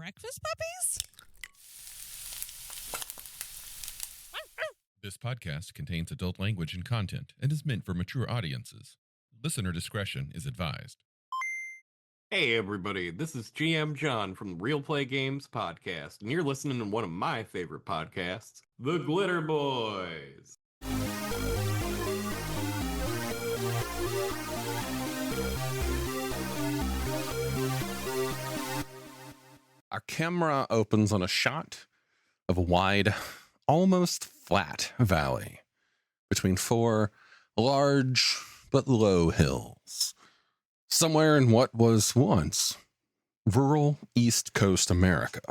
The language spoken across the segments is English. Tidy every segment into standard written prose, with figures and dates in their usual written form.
breakfast puppies? This podcast contains adult language and content and is meant for mature audiences. Listener discretion is advised. Hey everybody, this is GM John from the Real Play Games podcast, and you're listening to one of my favorite podcasts, The Glitterbois. Our camera opens on a shot of a wide, almost flat valley between four large but low hills, somewhere in what was once rural East Coast America.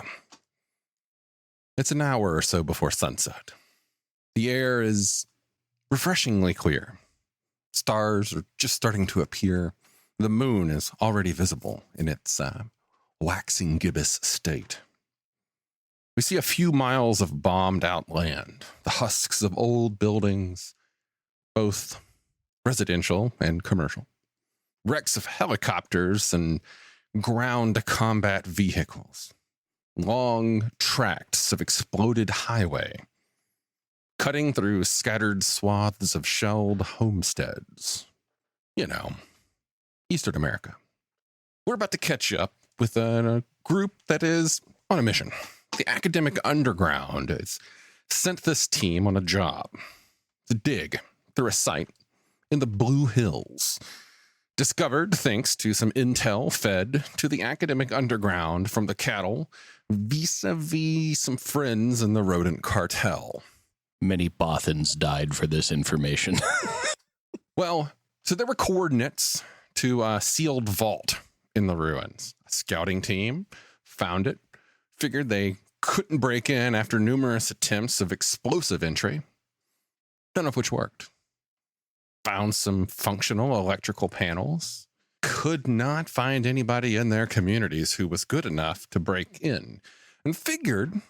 It's an hour or so before sunset. The air is refreshingly clear. Stars are just starting to appear. The moon is already visible in its waxing gibbous state. We see a few miles of bombed out land, the husks of old buildings, both residential and commercial, wrecks of helicopters and ground combat vehicles, long tracts of exploded highway, cutting through scattered swaths of shelled homesteads. You know, Eastern America. We're about to catch up with a group that is on a mission. The Academic Underground has sent this team on a job to dig through a site in the Blue Hills, discovered thanks to some intel fed to the Academic Underground from the cattle vis-a-vis some friends in the rodent cartel. Many Bothans died for this information. Well, so there were coordinates to a sealed vault in the ruins. A scouting team found it, figured they couldn't break in after numerous attempts of explosive entry, none of which worked. Found some functional electrical panels, could not find anybody in their communities who was good enough to break in, and figured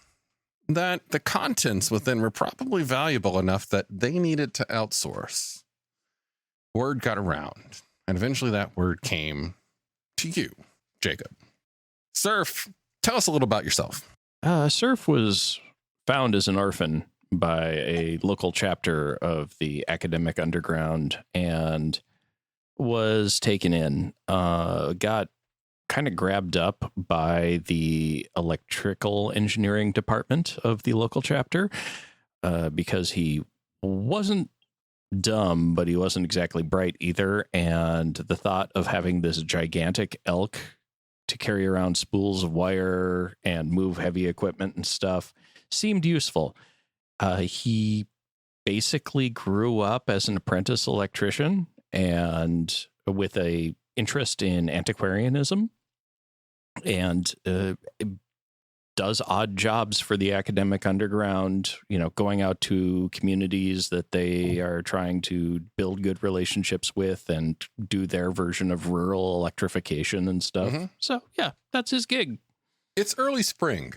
that the contents within were probably valuable enough that they needed to outsource. Word got around, and eventually that word came to you, Jacob. Surf, tell us a little about yourself. Surf was found as an orphan by a local chapter of the Academic Underground and was taken in. Got kind of grabbed up by the electrical engineering department of the local chapter because he wasn't dumb, but he wasn't exactly bright either. And the thought of having this gigantic elk to carry around spools of wire and move heavy equipment and stuff seemed useful. He basically grew up as an apprentice electrician and with a interest in antiquarianism and does odd jobs for the Academic Underground, you know, going out to communities that they are trying to build good relationships with and do their version of rural electrification and stuff. Mm-hmm. So, yeah, that's his gig. It's early spring.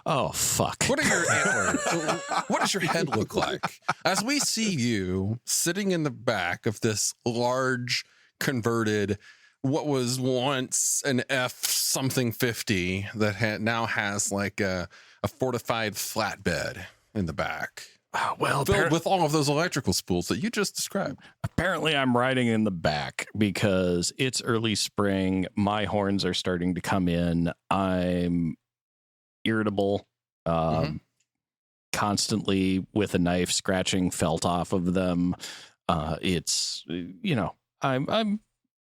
Oh, fuck. What are your antlers? What does your head look like? As we see you sitting in the back of this large converted, what was once an F something 50 that now has like a fortified flatbed in the back. Well, filled with all of those electrical spools that you just described. Apparently I'm riding in the back because it's early spring. My horns are starting to come in. I'm irritable, constantly with a knife scratching felt off of them. It's, you know, I'm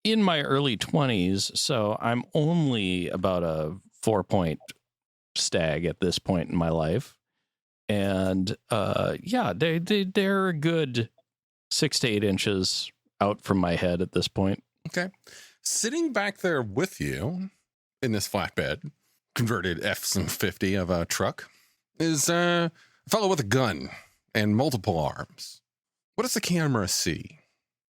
in my early 20s, so I'm only about a 4-point stag at this point in my life. And yeah, they're a good 6 to 8 inches out from my head at this point. Okay. Sitting back there with you in this flatbed, converted F-50 of a truck, is a fellow with a gun and multiple arms. What does the camera see?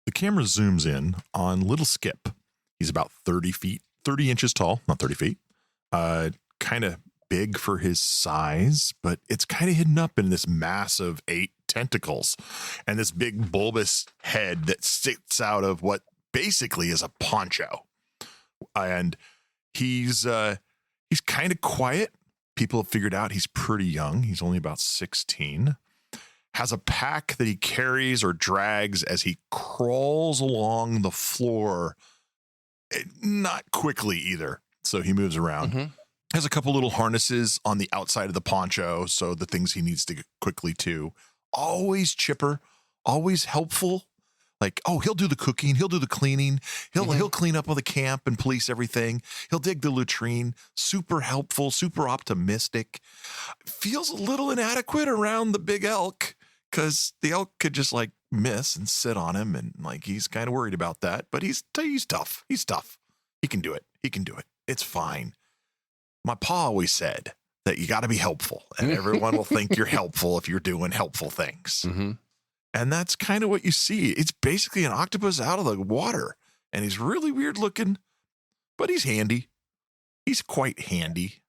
The camera zooms in on little Skip. He's about 30 inches tall, not 30 feet. Kind of big for his size, but it's kind of hidden up in this mass of 8 tentacles and this big bulbous head that sticks out of what basically is a poncho. And he's He's kind of quiet. People have figured out he's pretty young. He's only about 16. Has a pack that he carries or drags as he crawls along the floor. Not quickly either. So he moves around. Mm-hmm. Has a couple little harnesses on the outside of the poncho. So the things he needs to get quickly to. Always chipper. Always helpful. Like, oh, he'll do the cooking. He'll do the cleaning. He'll clean up all the camp and police everything. He'll dig the latrine. Super helpful. Super optimistic. Feels a little inadequate around the big elk because the elk could just like miss and sit on him. And like, he's kind of worried about that. But he's tough. He's tough. He can do it. He can do it. It's fine. My pa always said that you got to be helpful. And everyone will think you're helpful if you're doing helpful things. Mm-hmm. And that's kind of what you see. It's basically an octopus out of the water. And he's really weird looking, but he's handy. He's quite handy.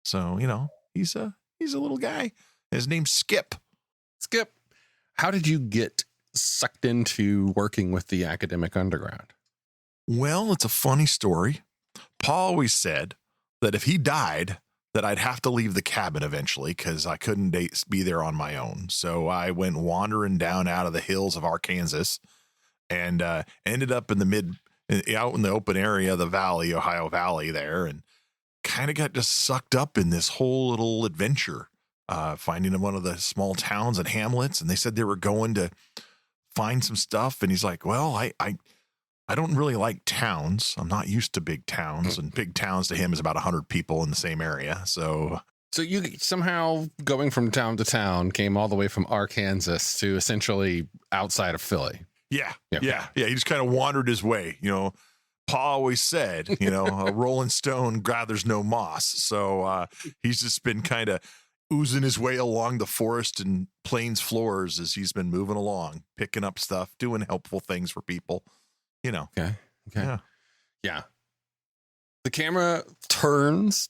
So, you know, he's a little guy. His name's Skip. Skip, how did you get sucked into working with the academic underground? Well, it's a funny story. Pa always said that if he died, that I'd have to leave the cabin eventually because I couldn't be there on my own. So I went wandering down out of the hills of Arkansas and ended up out in the open area of the valley, Ohio Valley there, and kind of got just sucked up in this whole little adventure, finding one of the small towns and hamlets. And they said they were going to find some stuff. And he's like, well, I don't really like towns. I'm not used to big towns, and big towns to him is about 100 people in the same area. So you somehow going from town to town came all the way from Arkansas to essentially outside of Philly. Yeah. He just kind of wandered his way. You know, Pa always said, you know, a rolling stone gathers no moss. So he's just been kind of oozing his way along the forest and plains floors as he's been moving along, picking up stuff, doing helpful things for people. You know. Okay. Yeah. The camera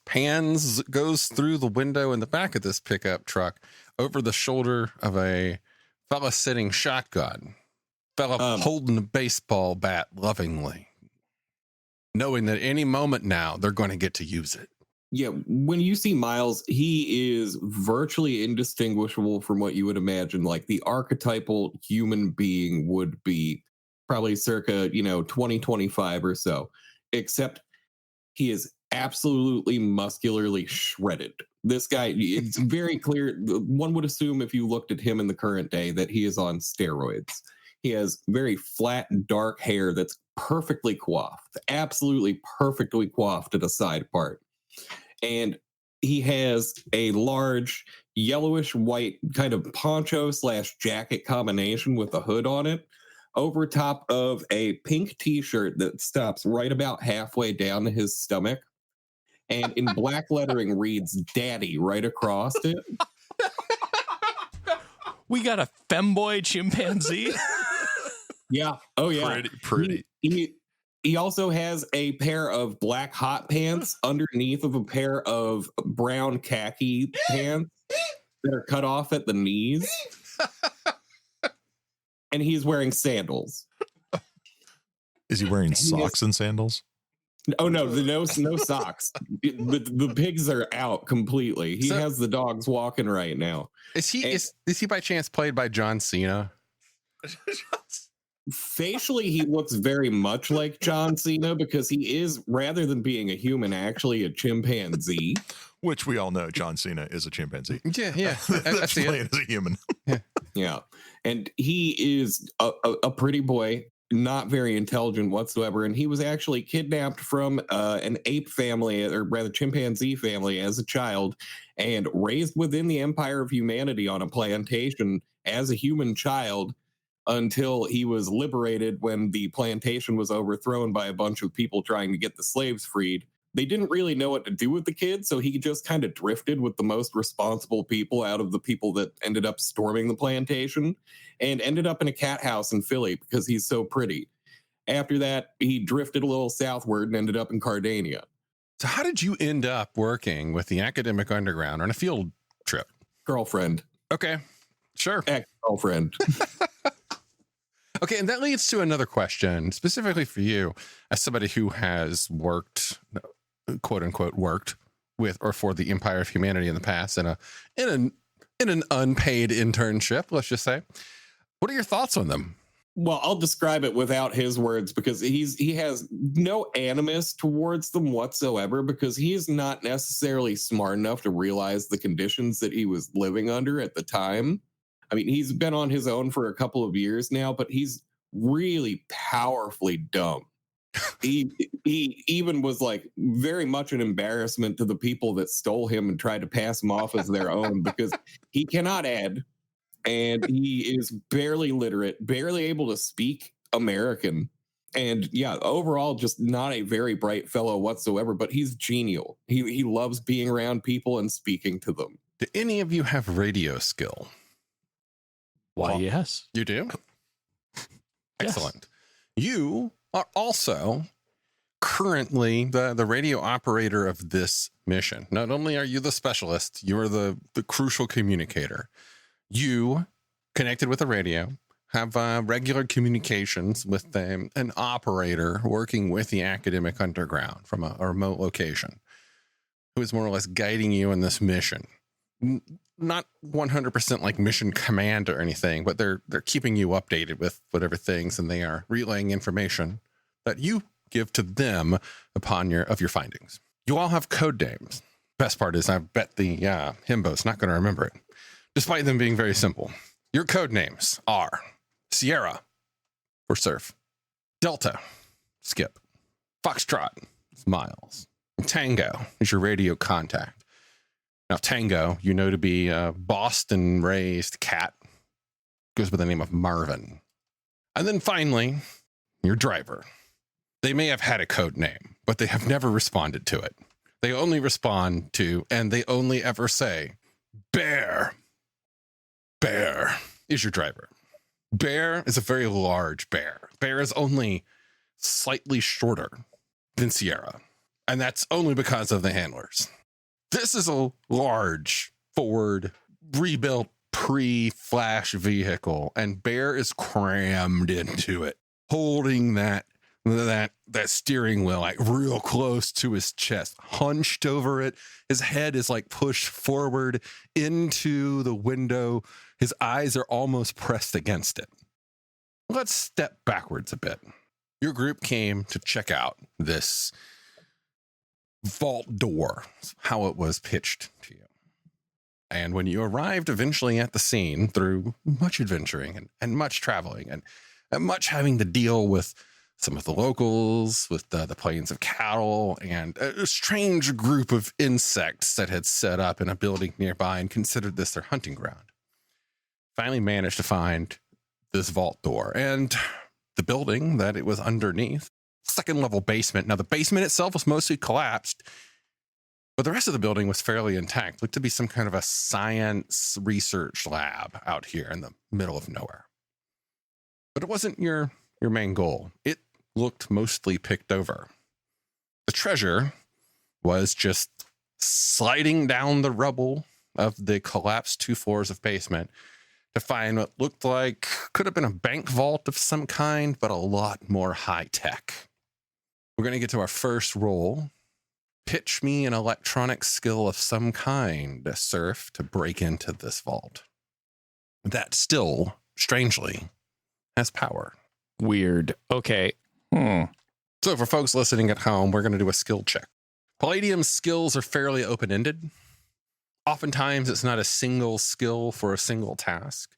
pans, goes through the window in the back of this pickup truck over the shoulder of a fella sitting shotgun, fella holding a baseball bat lovingly, knowing that any moment now they're going to get to use it. Yeah, when you see Miles, he is virtually indistinguishable from what you would imagine like the archetypal human being would be. Probably circa, 2025 or so, except he is absolutely muscularly shredded. This guy, it's very clear. One would assume if you looked at him in the current day that he is on steroids. He has very flat, dark hair that's perfectly coiffed, absolutely perfectly coiffed at a side part. And he has a large yellowish white kind of poncho / jacket combination with a hood on it, over top of a pink t-shirt that stops right about halfway down to his stomach. And in black lettering reads Daddy right across it. We got a femboy chimpanzee. Yeah. Oh, yeah. Pretty. He also has a pair of black hot pants underneath of a pair of brown khaki pants that are cut off at the knees. And he's wearing sandals. Is he wearing socks and sandals? Oh, no, no socks. The pigs are out completely. He has the dogs walking right now. Is he by chance played by John Cena? Facially, he looks very much like John Cena because he is, rather than being a human, actually a chimpanzee. Which we all know John Cena is a chimpanzee. Yeah. That's playing as a human. Yeah. And he is a pretty boy, not very intelligent whatsoever. And he was actually kidnapped from an ape family, or rather chimpanzee family, as a child and raised within the empire of humanity on a plantation as a human child until he was liberated when the plantation was overthrown by a bunch of people trying to get the slaves freed. They didn't really know what to do with the kid, so he just kind of drifted with the most responsible people out of the people that ended up storming the plantation and ended up in a cat house in Philly because he's so pretty. After that, he drifted a little southward and ended up in Cardania. So how did you end up working with the academic underground on a field trip? Girlfriend. Okay, sure. Ex-girlfriend. Okay, and that leads to another question, specifically for you, as somebody who has worked, quote unquote, worked with or for the Empire of Humanity in the past in an unpaid internship, let's just say. What are your thoughts on them? Well, I'll describe it without his words because he has no animus towards them whatsoever, because he is not necessarily smart enough to realize the conditions that he was living under at the time. I mean, he's been on his own for a couple of years now, but he's really powerfully dumb. He even was like very much an embarrassment to the people that stole him and tried to pass him off as their own, because he cannot add. And he is barely literate, barely able to speak American. And yeah, overall, just not a very bright fellow whatsoever, but he's genial. He loves being around people and speaking to them. Do any of you have radio skill? Why, yes. You do? Yes. Excellent. You are also currently the radio operator of this mission. Not only are you the specialist, you are the crucial communicator. You, connected with a radio, have regular communications with an operator working with the academic underground from a remote location, who is more or less guiding you in this mission. Not 100% like mission command or anything, but they're keeping you updated with whatever things, and they are relaying information that you give to them upon your findings. You all have code names. Best part is I bet the himbo's not going to remember it, despite them being very simple. Your code names are Sierra for Surf, Delta, Skip, Foxtrot, Miles, and Tango is your radio contact. Now, Tango, you know to be a Boston-raised cat, goes by the name of Marvin. And then finally, your driver. They may have had a code name, but they have never responded to it. They only respond to, and they only ever say, Bear. Bear is your driver. Bear is a very large bear. Bear is only slightly shorter than Sierra, and that's only because of the handlers. This is a large Ford rebuilt pre-Flash vehicle, and Bear is crammed into it, holding that steering wheel like real close to his chest, hunched over it. His head is like pushed forward into the window. His eyes are almost pressed against it. Let's step backwards a bit. Your group came to check out this vault door, how it was pitched to you. And when you arrived eventually at the scene through much adventuring and much traveling and much having to deal with some of the locals, with the plains of cattle, and a strange group of insects that had set up in a building nearby and considered this their hunting ground, finally managed to find this vault door and the building that it was underneath. Second level basement. Now, the basement itself was mostly collapsed, but the rest of the building was fairly intact. Looked to be some kind of a science research lab out here in the middle of nowhere. But it wasn't your main goal. It looked mostly picked over. The treasure was just sliding down the rubble of the collapsed 2 floors of basement to find what looked like could have been a bank vault of some kind, but a lot more high tech. We're going to get to our first roll. Pitch me an electronic skill of some kind, Surf, to break into this vault. That still, strangely, has power. Weird. Okay. So for folks listening at home, we're going to do a skill check. Palladium's skills are fairly open-ended. Oftentimes, it's not a single skill for a single task.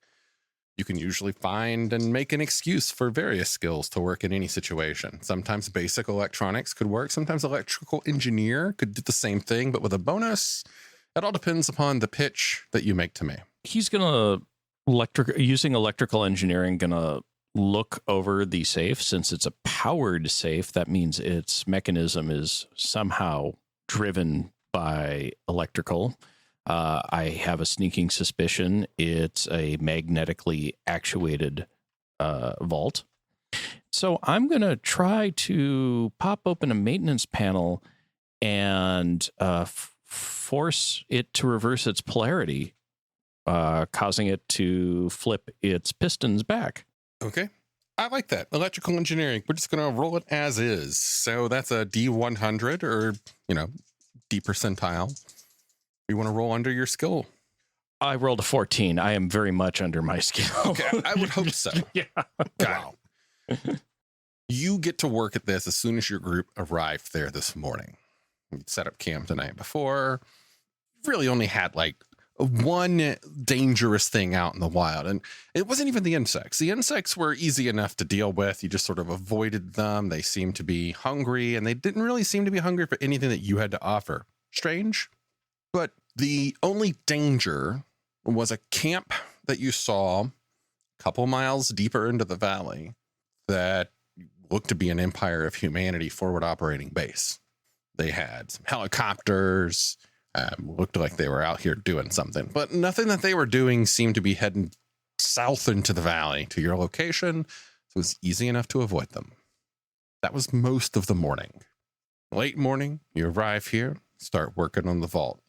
You can usually find and make an excuse for various skills to work in any situation. Sometimes basic electronics could work. Sometimes electrical engineer could do the same thing, but with a bonus. It all depends upon the pitch that you make to me. He's going to, using electrical engineering, going to look over the safe. Since it's a powered safe, that means its mechanism is somehow driven by electrical. I have a sneaking suspicion it's a magnetically actuated vault. So I'm going to try to pop open a maintenance panel and force it to reverse its polarity, causing it to flip its pistons back. Okay. I like that. Electrical engineering. We're just going to roll it as is. So that's a D100 or, 50 percentile. You want to roll under your skill? I rolled a 14. I am very much under my skill. Okay, I would hope so. Yeah. Got it. You get to work at this as soon as your group arrived there this morning. You set up camp the night before. Really only had like one dangerous thing out in the wild, and it wasn't even the insects. The insects were easy enough to deal with. You just sort of avoided them. They seemed to be hungry, and they didn't really seem to be hungry for anything that you had to offer. Strange. But the only danger was a camp that you saw a couple miles deeper into the valley that looked to be an Empire of Humanity forward operating base. They had some helicopters, looked like they were out here doing something, but nothing that they were doing seemed to be heading south into the valley to your location. So it was easy enough to avoid them. That was most of the morning. Late morning, you arrive here, start working on the vault.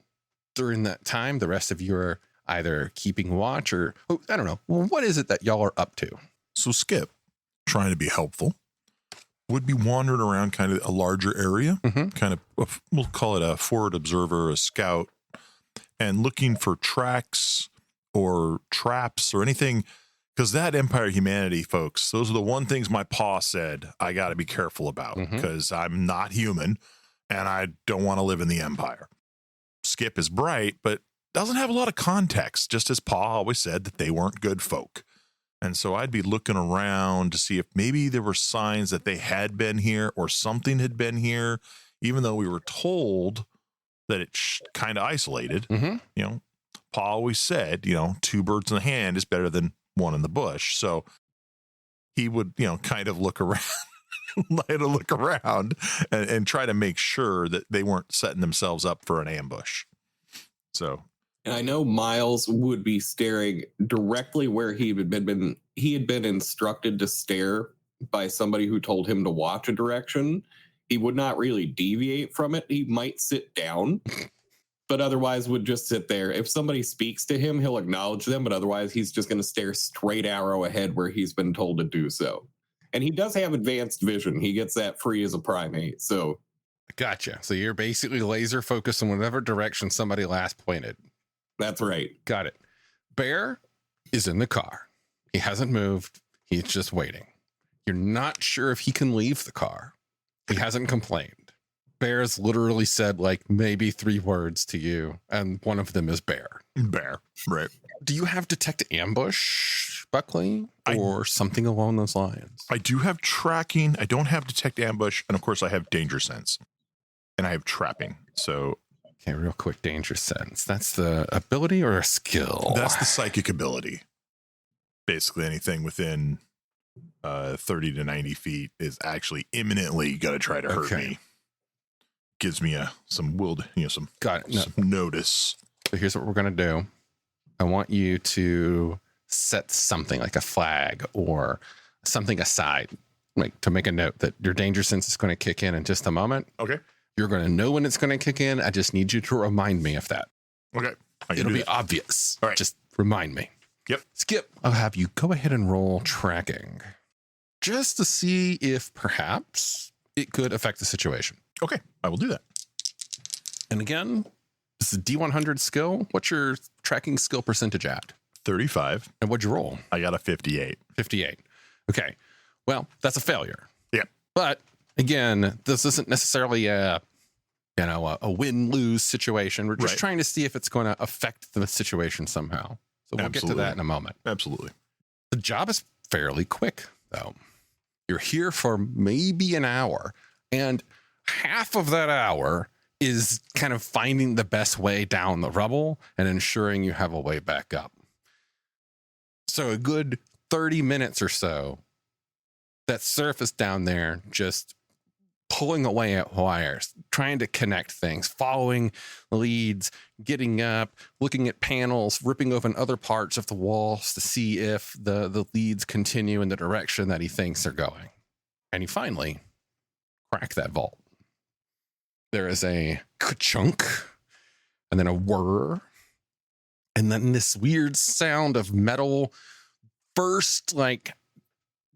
During that time, the rest of you are either keeping watch or, I don't know. Well, what is it that y'all are up to? So Skip, trying to be helpful, would be wandering around kind of a larger area, kind of, we'll call it a forward observer, a scout, and looking for tracks or traps or anything. Because that Empire Humanity, folks, those are the one things my paw said I got to be careful about because I'm not human and I don't want to live in the Empire. Skip is bright, but doesn't have a lot of context, just as Pa always said that they weren't good folk. And so I'd be looking around to see if maybe there were signs that they had been here or something had been here, even though we were told that it's kind of isolated. You know, Pa always said, you know, 2 birds in the hand is better than 1 in the bush. So he would, you know, kind of look around, and try to make sure that they weren't setting themselves up for an ambush. So. And I know Miles would be staring directly where he had been instructed to stare by somebody who told him to watch a direction. He would not really deviate from it. He might sit down, but otherwise would just sit there. If somebody speaks to him, he'll acknowledge them, but otherwise he's just going to stare straight arrow ahead where he's been told to do so. And he does have advanced vision. He gets that free as a primate. So, gotcha. So you're basically laser focused in whatever direction somebody last pointed. That's right. Got it. Bear is in the car. He hasn't moved. He's just waiting. You're not sure if he can leave the car. He hasn't complained. Bear's literally said like maybe 3 words to you, and one of them is bear. Bear, right. Do you have detect ambush, Buckley, or something along those lines? I do have tracking. I don't have detect ambush. And of course I have danger sense and I have trapping. So okay, real quick, danger sense. That's the ability or a skill? That's the psychic ability. Basically anything within 30 to 90 feet is actually imminently going to try to hurt me. Gives me some Got it. No. Some notice. So here's what we're going to do. I want you to set something like a flag or something aside, like to make a note that your danger sense is going to kick in just a moment. Okay. You're going to know when it's going to kick in. I just need you to remind me of that. Okay. It'll be obvious. All right. Just remind me. Yep. Skip, I'll have you go ahead and roll tracking just to see if perhaps it could affect the situation. Okay. I will do that. And again, this is D100 skill. What's your tracking skill percentage at? 35. And what'd you roll? I got a 58. 58. Okay. Well, that's a failure. Yeah. But again, this isn't necessarily a win-lose situation. We're just trying to see if it's going to affect the situation somehow. So we'll get to that in a moment. Absolutely. The job is fairly quick, though. You're here for maybe an hour, and half of that hour is kind of finding the best way down the rubble and ensuring you have a way back up. So a good 30 minutes or so, that surface down there just pulling away at wires, trying to connect things, following leads, getting up, looking at panels, ripping open other parts of the walls to see if the leads continue in the direction that he thinks they're going. And he finally cracked that vault. There is a ka-chunk, and then a whir, and then this weird sound of metal first like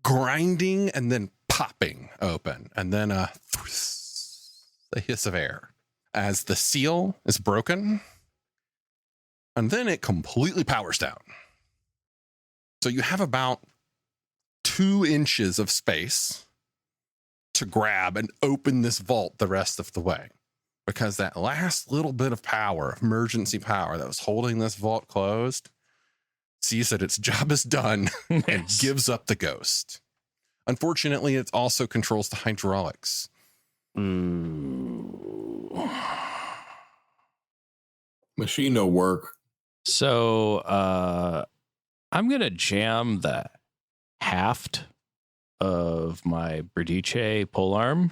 grinding and then popping open, and then a hiss of air. as the seal is broken, and then it completely powers down. So you have about 2 inches of space to grab and open this vault the rest of the way, because that last little bit of power, emergency power that was holding this vault closed, sees that its job is done and gives up the ghost. Unfortunately, it also controls the hydraulics. Machine no work. So I'm going to jam the haft of my Berdice polearm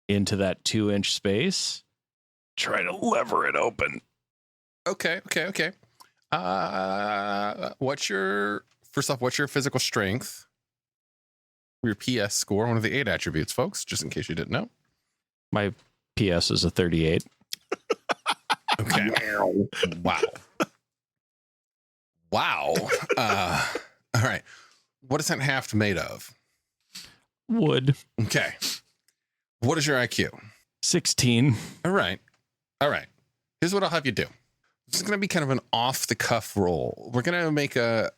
into that 2-inch space. Try to lever it open. Okay. What's your physical strength? Your PS score, one of the 8 attributes, folks, just in case you didn't know. My PS is a 38. Okay. Wow. All right. What is that haft made of? Wood. Okay. What is your IQ? 16. All right. Here's what I'll have you do. This is going to be kind of an off-the-cuff roll. We're going to make your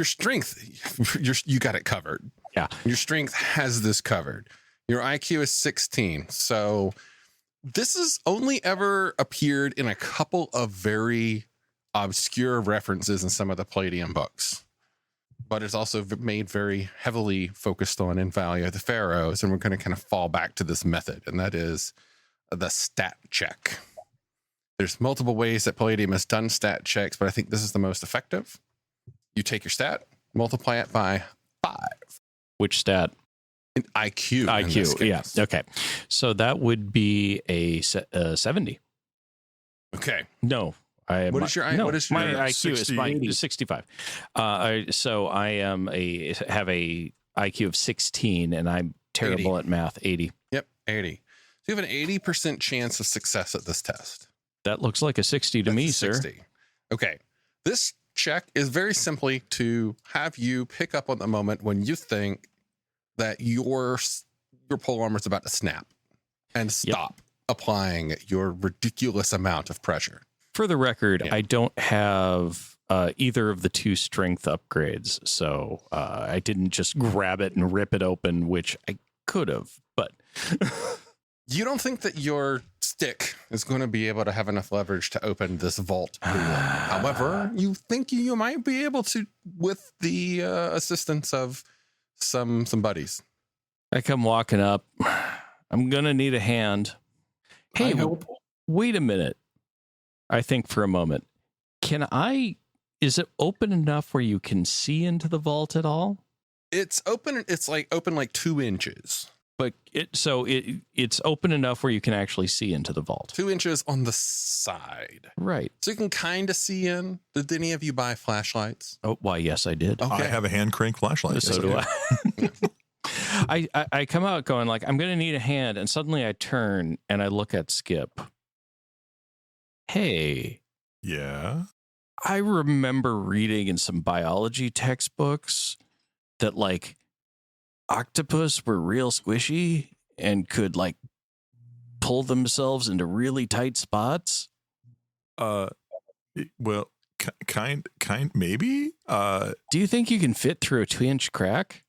strength. You got it covered. Yeah. Your strength has this covered. Your IQ is 16. So this has only ever appeared in a couple of very obscure references in some of the Palladium books, but it's also made very heavily focused on in Value of the Pharaohs. And we're going to kind of fall back to this method, and that is the stat check. There's multiple ways that Palladium has done stat checks, but I think this is the most effective. You take your stat, multiply it by 5. Which stat? IQ. IQ, yeah. Okay. So that would be a 70. Okay. No. What is your IQ 60, is 65. So I have a IQ of 16, and I'm terrible 80. at math. 80. Yep, 80. So you have an 80% chance of success at this test. That looks like a 60 to me, sir. 60. Okay. This check is very simply to have you pick up on the moment when you think that your polearm is about to snap and stop applying your ridiculous amount of pressure. For the record, Yeah. I don't have either of the 2 strength upgrades, so I didn't just grab it and rip it open, which I could have, but... You don't think that your stick is going to be able to have enough leverage to open this vault door. However, you think you might be able to with the assistance of some buddies. I come walking up. I'm going to need a hand. Hey, wait a minute. I think for a moment. Is it open enough where you can see into the vault at all? It's open. It's open like 2 inches. But it's open enough where you can actually see into the vault. 2 inches on the side. Right. So you can kind of see in. Did any of you buy flashlights? Oh, why, yes, I did. Okay. I have a hand crank flashlight. So do I. I come out going like, I'm going to need a hand. And suddenly I turn and I look at Skip. Hey. Yeah. I remember reading in some biology textbooks that like octopus were real squishy and could like pull themselves into really tight spots. Well, kind, maybe. Do you think you can fit through a 2-inch crack?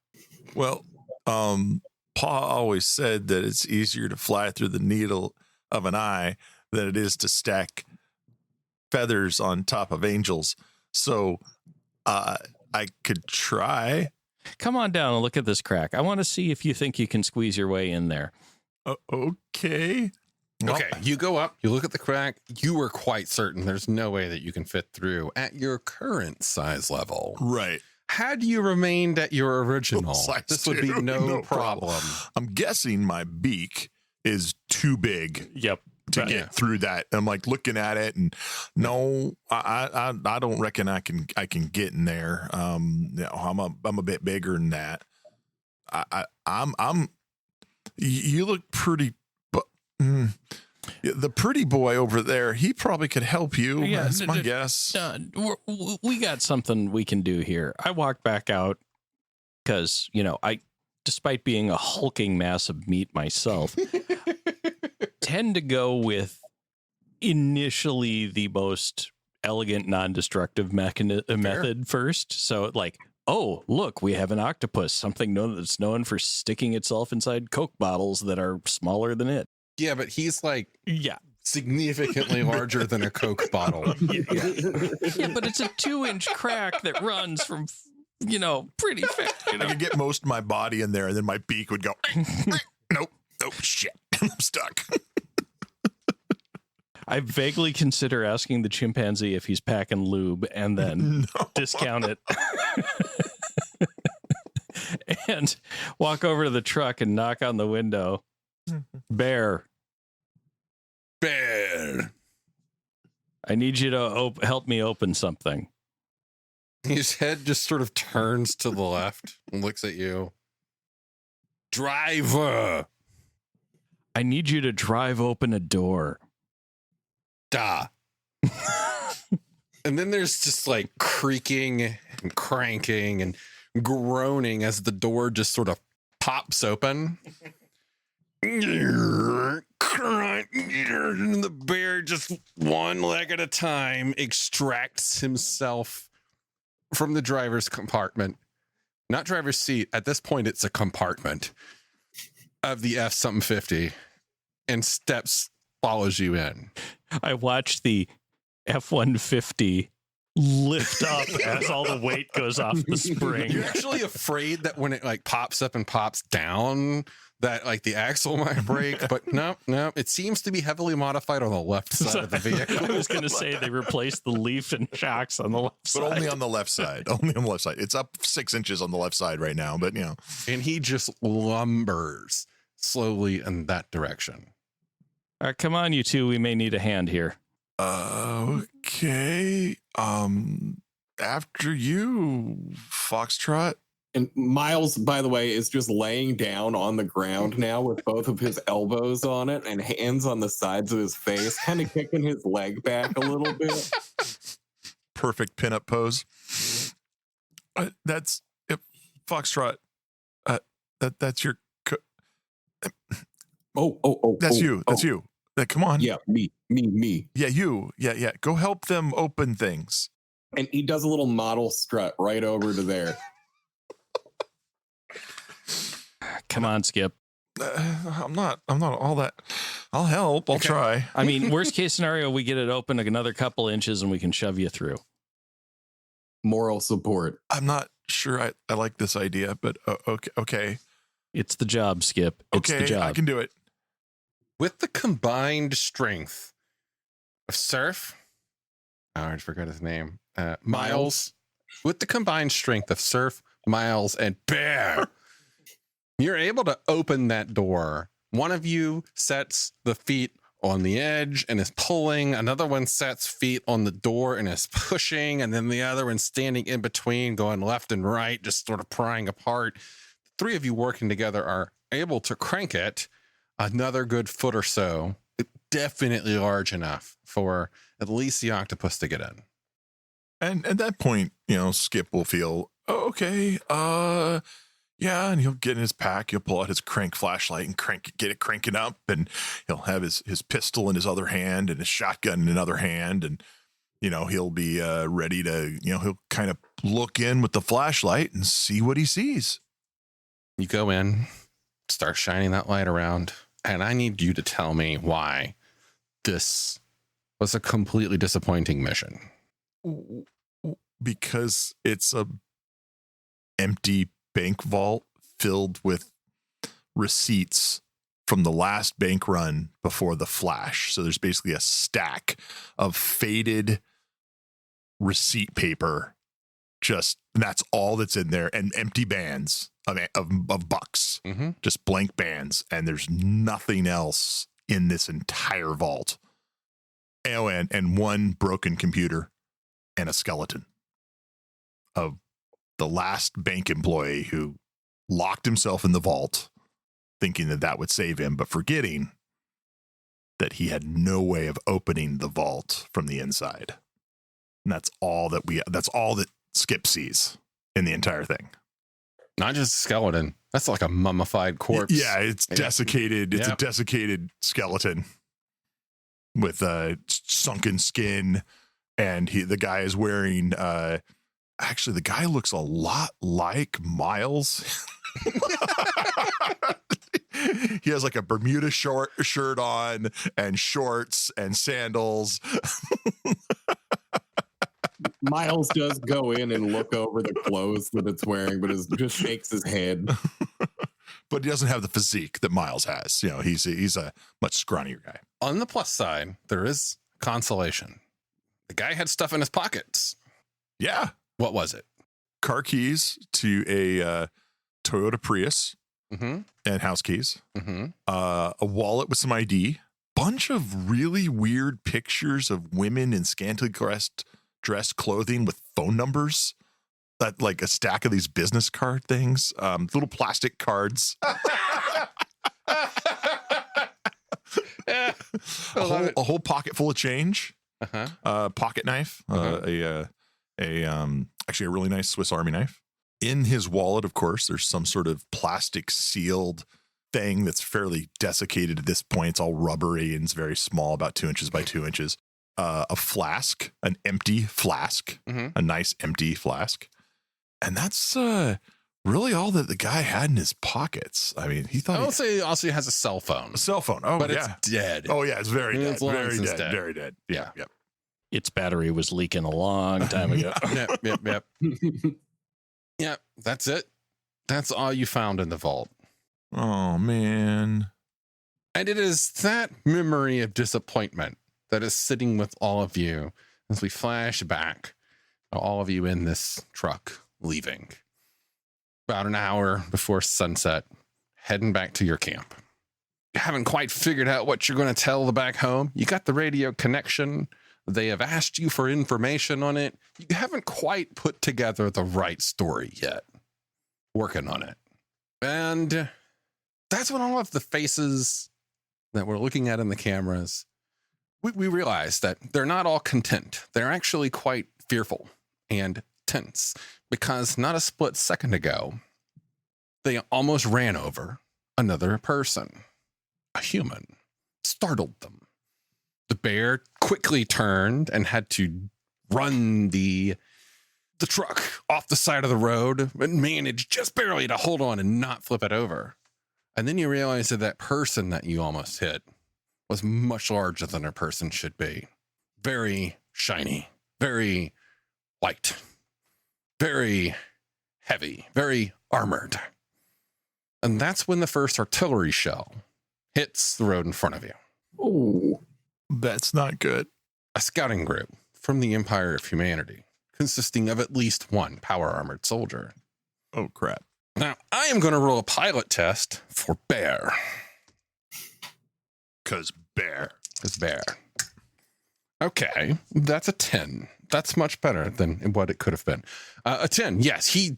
Well, Pa always said that it's easier to fly through the needle of an eye than it is to stack feathers on top of angels. So, I could try. Come on down and look at this crack. I want to see if you think you can squeeze your way in there. Okay. Well, Okay, you go up, you look at the crack, you are quite certain there's no way that you can fit through at your current size level. right. Had you remained at your original, Size this would be 2, no problem. I'm guessing my beak is too big Yep. to get through that. I'm like looking at it, and no, I don't reckon I can get in there. I'm a bit bigger than that. You look pretty, but the pretty boy over there, he probably could help you. Yeah, That's my guess. We got something we can do here. I walked back out because, despite being a hulking mass of meat myself, tend to go with initially the most elegant, non-destructive method first. So like, oh, look, we have an octopus, something that's known for sticking itself inside Coke bottles that are smaller than it. Yeah, but he's like Yeah. significantly larger than a Coke bottle. Yeah, but it's a 2-inch crack that runs from, pretty fast. I could get most of my body in there, and then my beak would go, nope, shit, I'm stuck. I vaguely consider asking the chimpanzee if he's packing lube and then discount it. And walk over to the truck and knock on the window. Bear, I need you to help me open something. His head just sort of turns to the left and looks at you. Driver. I need you to drive open a door. Da. And then there's just like creaking and cranking and groaning as the door just sort of pops open. And the bear, just one leg at a time, extracts himself from the driver's compartment. Not driver's seat. At this point, it's a compartment of the F-something 50 and follows you in. I watched the F-150 lift up as all the weight goes off the spring. You're actually afraid that when it like pops up and pops down, that like the axle might break, but no, it seems to be heavily modified on the left side of the vehicle. I was going to say they replaced the leaf and shocks on the left side. But only on the left side. Only on the left side. It's up 6 inches on the left side right now, but And he just lumbers slowly in that direction. Come on, you two. We may need a hand here. Okay. After you, Foxtrot. And Miles, by the way, is just laying down on the ground now with both of his elbows on it and hands on the sides of his face, kind of kicking his leg back a little bit. Perfect pinup pose. That's Foxtrot. That's your. That's you. That's you. Come on. Yeah, me. Yeah, you. Yeah. Go help them open things. And he does a little model strut right over to there. Come on, Skip. I'm not all that. I'll help. I'll try. I mean, worst case scenario, we get it open another couple inches and we can shove you through. Moral support. I'm not sure I like this idea, but okay. It's the job, Skip. It's the job. I can do it. With the combined strength of Surf, I already forgot his name, Miles. With the combined strength of Surf, Miles, and Bear, you're able to open that door. One of you sets the feet on the edge and is pulling. Another one sets feet on the door and is pushing. And then the other one standing in between, going left and right, just sort of prying apart. The three of you working together are able to crank it another good foot or so. Definitely large enough for at least the octopus to get in. And at that point, Skip will feel, okay, yeah, and he'll get in his pack, he'll pull out his crank flashlight and get it cranking up, and he'll have his pistol in his other hand and his shotgun in another hand, and he'll be ready to, he'll kind of look in with the flashlight and see what he sees. You go in, start shining that light around, and I need you to tell me why this was a completely disappointing mission. Because it's a empty bank vault filled with receipts from the last bank run before the flash. So there's basically a stack of faded receipt paper. That's all that's in there, and empty bands of bucks, just blank bands, and there's nothing else in this entire vault. Oh, and one broken computer and a skeleton of the last bank employee who locked himself in the vault, thinking that would save him, but forgetting that he had no way of opening the vault from the inside. And that's all that Skip sees in the entire thing. Not just a skeleton. That's like a mummified corpse. Yeah, it's desiccated. It's a desiccated skeleton. with sunken skin, and the guy is wearing. Actually, the guy looks a lot like Miles. He has like a Bermuda shirt on and shorts and sandals. Miles does go in and look over the clothes that it's wearing, but just shakes his head. But he doesn't have the physique that Miles has. You know, he's a much scrawnier guy. On the plus side, there is consolation. The guy had stuff in his pockets. Yeah. What was it? Car keys to a Toyota Prius and house keys. A wallet with some ID. Bunch of really weird pictures of women in scantily dressed clothing with phone numbers. That like a stack of these business card things. Little plastic cards. A whole pocket full of change. Pocket knife. Actually a really nice Swiss Army knife. In his wallet, of course, there's some sort of plastic sealed thing that's fairly desiccated at this point. It's all rubbery and it's very small, about 2 inches by 2 inches. A flask, an empty flask, a nice empty flask. And that's really all that the guy had in his pockets. I mean, he thought. I would say he also has a cell phone. A cell phone. Oh, but yeah. It's dead. Oh, yeah. It's very dead. It's long Very since dead. dead. Very dead. Yeah. Yep. Its battery was leaking a long time ago. Yep. Yep. That's it. That's all you found in the vault. Oh, man. And it is that memory of disappointment that is sitting with all of you as we flash back to all of you in this truck leaving. About an hour before sunset, heading back to your camp. You haven't quite figured out what you're going to tell the back home. You got the radio connection. They have asked you for information on it. You haven't quite put together the right story yet. Working on it. And that's when all of the faces that we're looking at in the cameras, we realize that they're not all content. They're actually quite fearful and tense because not a split second ago, they almost ran over another person, a human, startled them. The bear quickly turned and had to run the truck off the side of the road and managed just barely to hold on and not flip it over. And then you realize that that person that you almost hit was much larger than a person should be. Very shiny, very white, very heavy, very armored. And that's when the first artillery shell hits the road in front of you. Oh, That's not good. A scouting group from the Empire of Humanity, consisting of at least one power armored soldier. Oh, crap. Now, I am going to roll a pilot test for Bear. Because bear. Because Bear. Okay, that's a 10. That's much better than what it could have been. A 10, yes. He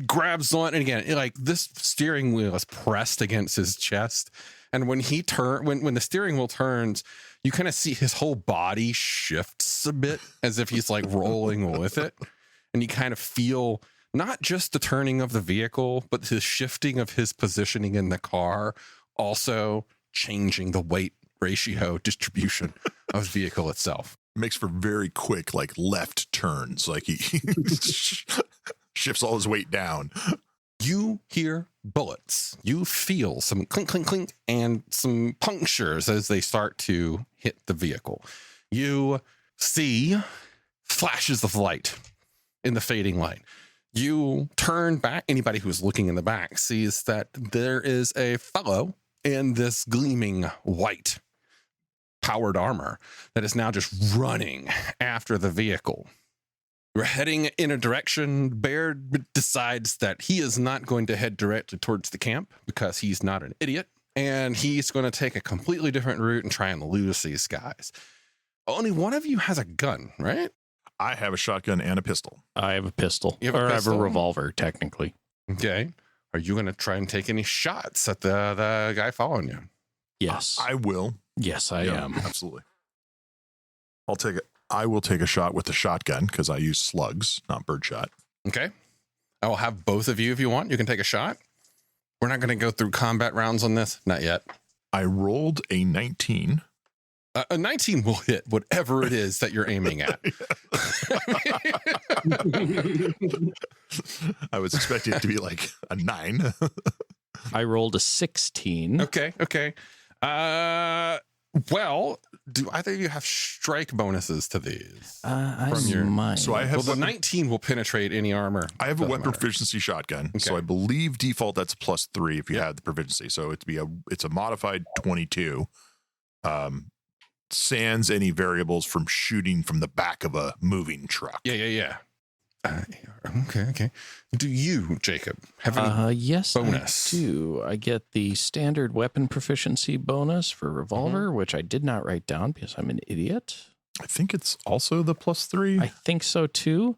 grabs on, and again, like this steering wheel is pressed against his chest. And when he when the steering wheel turns, you kind of see his whole body shifts a bit as if he's like rolling with it. And you kind of feel not just the turning of the vehicle, but the shifting of his positioning in the car, also changing the weight ratio distribution of the vehicle itself. Makes for very quick, like left turns. Like he shifts all his weight down. You hear bullets. You feel some clink, clink, clink, and some punctures as they start to hit the vehicle. You see flashes of light in the fading light. You turn back. Anybody who's looking in the back sees that there is a fellow in this gleaming white powered armor that is now just running after the vehicle. You're heading in a direction. Bear decides that he is not going to head directly towards the camp because he's not an idiot. And he's going to take a completely different route and try and lose these guys. Only one of you has a gun, right? I have a shotgun and a pistol. I have a pistol. You have a or I pistol? have a revolver, technically. Okay. Are you going to try and take any shots at the guy following you? Yes. I will. Yes, I am. Absolutely. I'll take it. I will take a shot with the shotgun because I use slugs, not birdshot. Okay. I will have both of you if you want. You can take a shot. We're not going to go through combat rounds on this. Not yet. I rolled a 19. A 19 will hit whatever it is that you're aiming at. I was expecting it to be like a 9. I rolled a 16. Okay. Well, do either of you have strike bonuses to these? I From your- might. So I have Well, the 19 will penetrate any armor. I have a Doesn't weapon matter. proficiency shotgun, so Okay. I believe default that's +3 if you had the proficiency. So it's a modified 22. Sans any variables from shooting from the back of a moving truck. Yeah. Okay. Do you, Jacob, have any? Yes, bonus? I do. I get the standard weapon proficiency bonus for revolver, which I did not write down because I'm an idiot. I think it's also the +3. I think so too.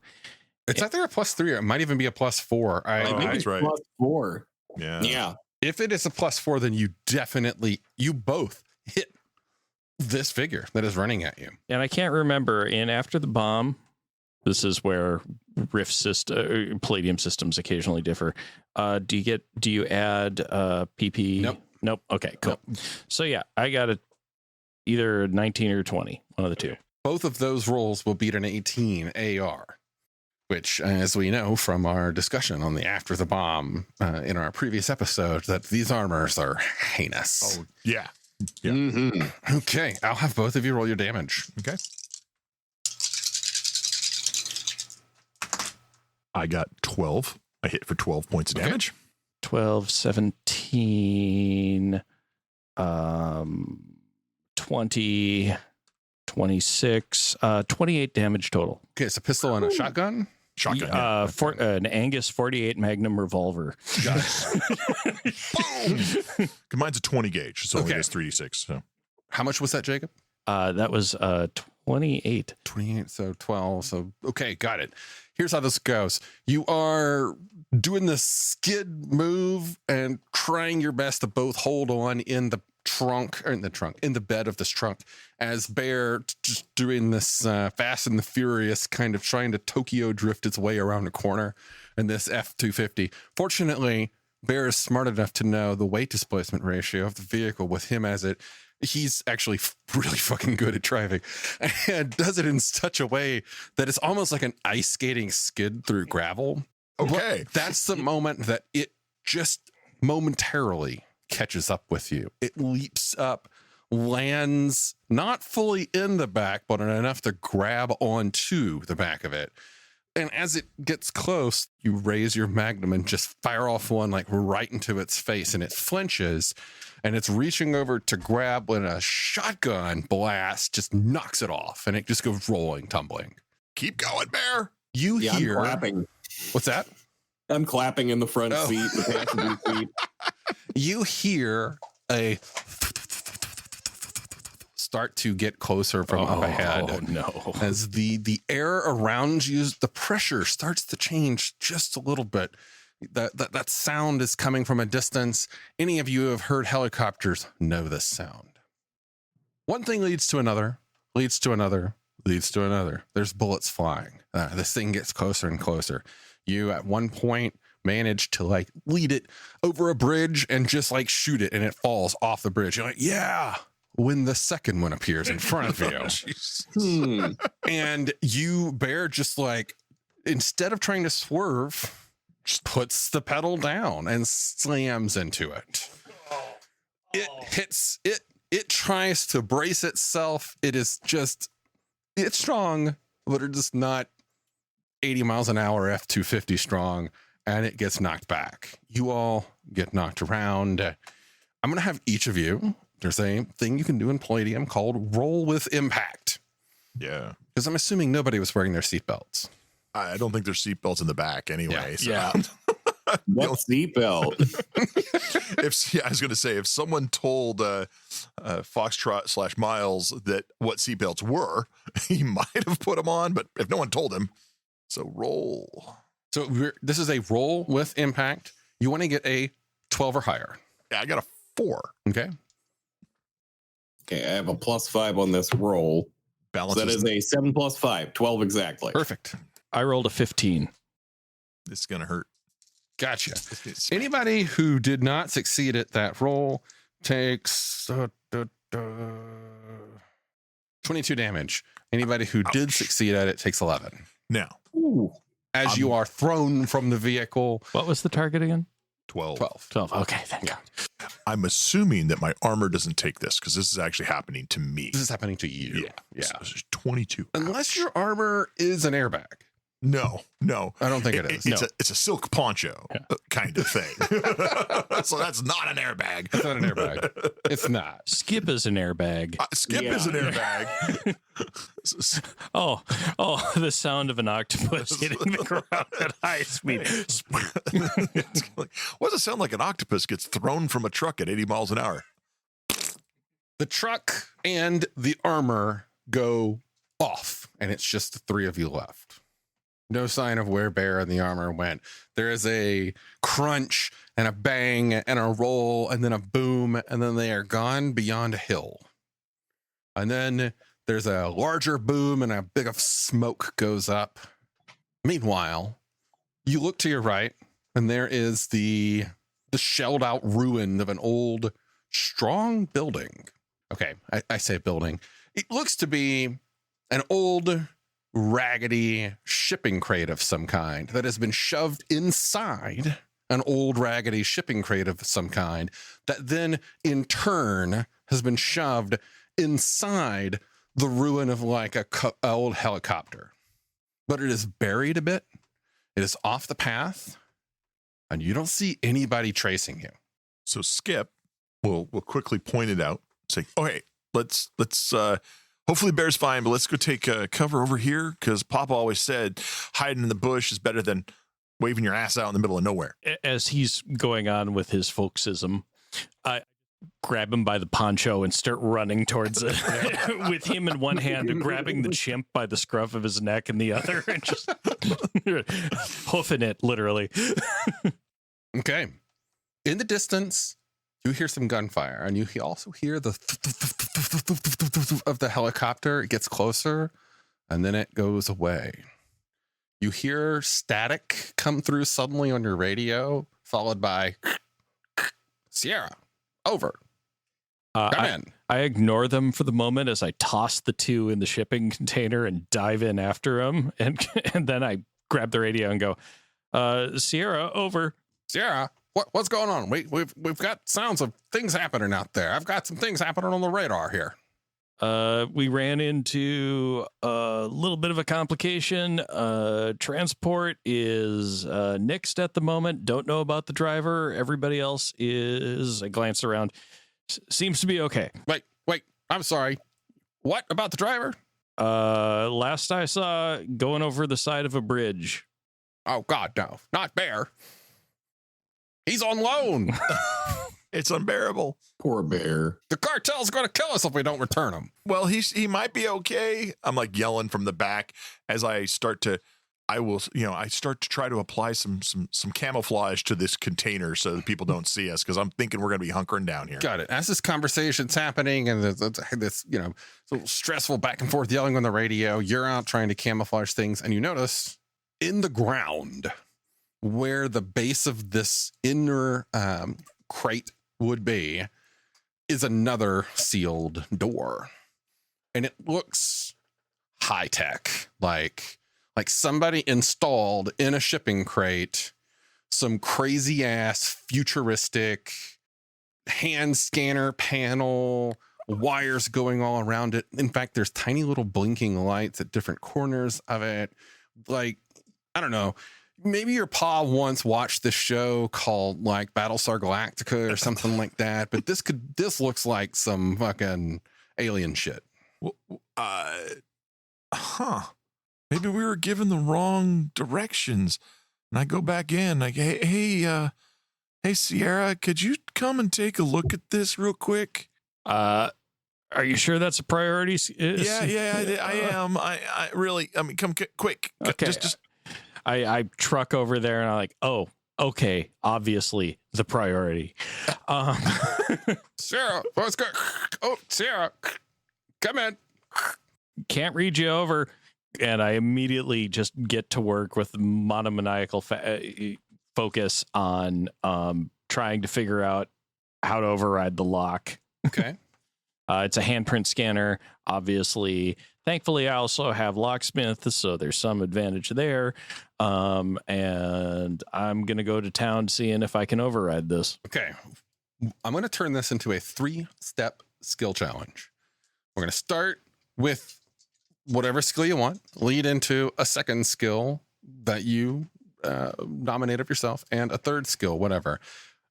It's either a +3 or it might even be a +4. I think that's it's right. +4. Yeah. Yeah. If it is a +4, then you both hit this figure that is running at you. And I can't remember in After the Bomb. This is where Rift system, Palladium systems occasionally differ. Do you add PP? Nope. Okay, cool. Nope. So yeah, I got either 19 or 20, one of the two. Both of those rolls will beat an 18 AR, which, as we know from our discussion on the After the Bomb in our previous episode, that these armors are heinous. Oh, yeah. Yeah. Mm-hmm. Okay, I'll have both of you roll your damage. Okay. I got 12. I hit for 12 points of Okay. damage. 12, 17, 20, 26, 28 damage total. Okay, it's a pistol and a shotgun. Shotgun. yeah. An Angus 48 Magnum revolver. Boom! Mine's a 20 gauge, so it only Okay. does 3d6. So How much was that, Jacob? That was 28. 28, so 12. So, okay, got it. Here's how this goes. You are doing the skid move and trying your best to both hold on in the bed of this trunk, as Bear just doing this Fast and the Furious kind of trying to Tokyo drift its way around a corner in this F-250. Fortunately, Bear is smart enough to know the weight displacement ratio of the vehicle with him as it. He's actually really fucking good at driving and does it in such a way that it's almost like an ice skating skid through gravel. Okay. But that's the moment that it just momentarily catches up with you. It leaps up, lands not fully in the back, but enough to grab onto the back of it. And as it gets close, you raise your magnum and just fire off one like right into its face, and it flinches. And it's reaching over to grab when a shotgun blast just knocks it off, and it just goes rolling, tumbling. Keep going, Bear. You Yeah, hear I'm clapping. what's that? I'm clapping in the front Oh. seat, the passenger seat. You hear a start to get closer from up ahead. Oh, no. As the air around you, the pressure starts to change just a little bit. That sound is coming from a distance. Any of you who have heard helicopters know this sound. One thing leads to another, leads to another, leads to another. There's bullets flying. This thing gets closer and closer. You at one point manage to like lead it over a bridge and just like shoot it, and it falls off the bridge. You're like, yeah. When the second one appears in front of you. Hmm. And you, Bear, just like, instead of trying to swerve, just puts the pedal down and slams into it. It hits it. It tries to brace itself. It is just, it's strong, but it's just not 80 miles an hour F-250 strong. And it gets knocked back. You all get knocked around. I'm going to have each of you, there's a thing you can do in Palladium called roll with impact. Yeah. Because I'm assuming nobody was wearing their seatbelts. I don't think there's seatbelts in the back anyway. Yeah. So. What seatbelt? I was going to say, if someone told Foxtrot / Miles that what seatbelts were, he might have put them on, but if no one told him, so roll. So this is a roll with impact. You want to get a 12 or higher. Yeah, I got a 4. Okay. Okay, I have a +5 on this roll. Balance So that is a 7 + 5, 12 exactly. Perfect. I rolled a 15. This is going to hurt. Gotcha. Anybody who did not succeed at that roll takes 22 damage. Anybody who did succeed at it takes 11. Now, As you are thrown from the vehicle. What was the target again? 12. 12. Okay, thank God. I'm assuming that my armor doesn't take this because this is actually happening to me. This is happening to you. Yeah. So this is 22. Unless your armor is an airbag. No. I don't think it is. It's a silk poncho kind of thing. So that's not an airbag. It's not an airbag. It's not. Skip is an airbag. Skip is an airbag. Oh, the sound of an octopus hitting the ground at high speed. What does it sound like an octopus gets thrown from a truck at 80 miles an hour? The truck and the armor go off, and it's just the three of you left. No sign of where Bear and the armor went. There is a crunch and a bang and a roll and then a boom, and then they are gone beyond a hill. And then there's a larger boom and a big of smoke goes up. Meanwhile, you look to your right, and there is the shelled out ruin of an old, strong building. Okay, I say building. It looks to be an old, raggedy shipping crate of some kind that has been shoved inside an old raggedy shipping crate of some kind that then in turn has been shoved inside the ruin of like a old helicopter. But it is buried a bit. It is off the path and you don't see anybody tracing you. So Skip will quickly point it out, say, okay, let's hopefully Bear's fine, but let's go take cover over here because Papa always said hiding in the bush is better than waving your ass out in the middle of nowhere. As he's going on with his folksism, I grab him by the poncho and start running towards it with him in one hand and grabbing the chimp by the scruff of his neck in the other and just hoofing it, literally. Okay. In the distance, you hear some gunfire, and you also hear the of the helicopter. It gets closer, and then it goes away. You hear static come through suddenly on your radio, followed by Sierra, over. Come in. I ignore them for the moment as I toss the two in the shipping container and dive in after them, and then I grab the radio and go, Sierra, over. Sierra, what's going on? We've got sounds of things happening out there. I've got some things happening on the radar here. We ran into a little bit of a complication. Transport is nixed at the moment. Don't know about the driver. Everybody else is, I glanced around, seems to be okay. Wait, I'm sorry. What about the driver? Last I saw, going over the side of a bridge. Oh, God, no. Not Bear. He's on loan. It's unbearable. Poor Bear. The cartel's going to kill us if we don't return him. Well, he might be okay. I'm like yelling from the back as I start to try to apply some camouflage to this container so that people don't see us because I'm thinking we're going to be hunkering down here. Got it. As this conversation's happening and this little stressful back and forth yelling on the radio, you're out trying to camouflage things, and you notice in the ground where the base of this inner crate would be is another sealed door, and it looks high tech, like somebody installed in a shipping crate some crazy ass futuristic hand scanner panel, wires going all around it. In fact, there's tiny little blinking lights at different corners of it. Like, I don't know, maybe your pa once watched this show called like Battlestar Galactica or something like that, but this looks like some fucking alien shit. Maybe we were given the wrong directions. And I go back in like, hey, Sierra, could you come and take a look at this real quick? Are you sure that's a priority? Yeah, I am. I really, come quick. Okay. Just. I truck over there and I'm like, oh, okay, obviously the priority. Sarah, let's go. Oh, Sarah, come in. Can't read you over. And I immediately just get to work with monomaniacal focus on trying to figure out how to override the lock. Okay. It's a handprint scanner, obviously. Thankfully, I also have locksmith, so there's some advantage there. And I'm going to go to town seeing if I can override this. Okay. I'm going to turn this into a 3-step skill challenge. We're going to start with whatever skill you want, lead into a second skill that you nominate of yourself, and a third skill, whatever.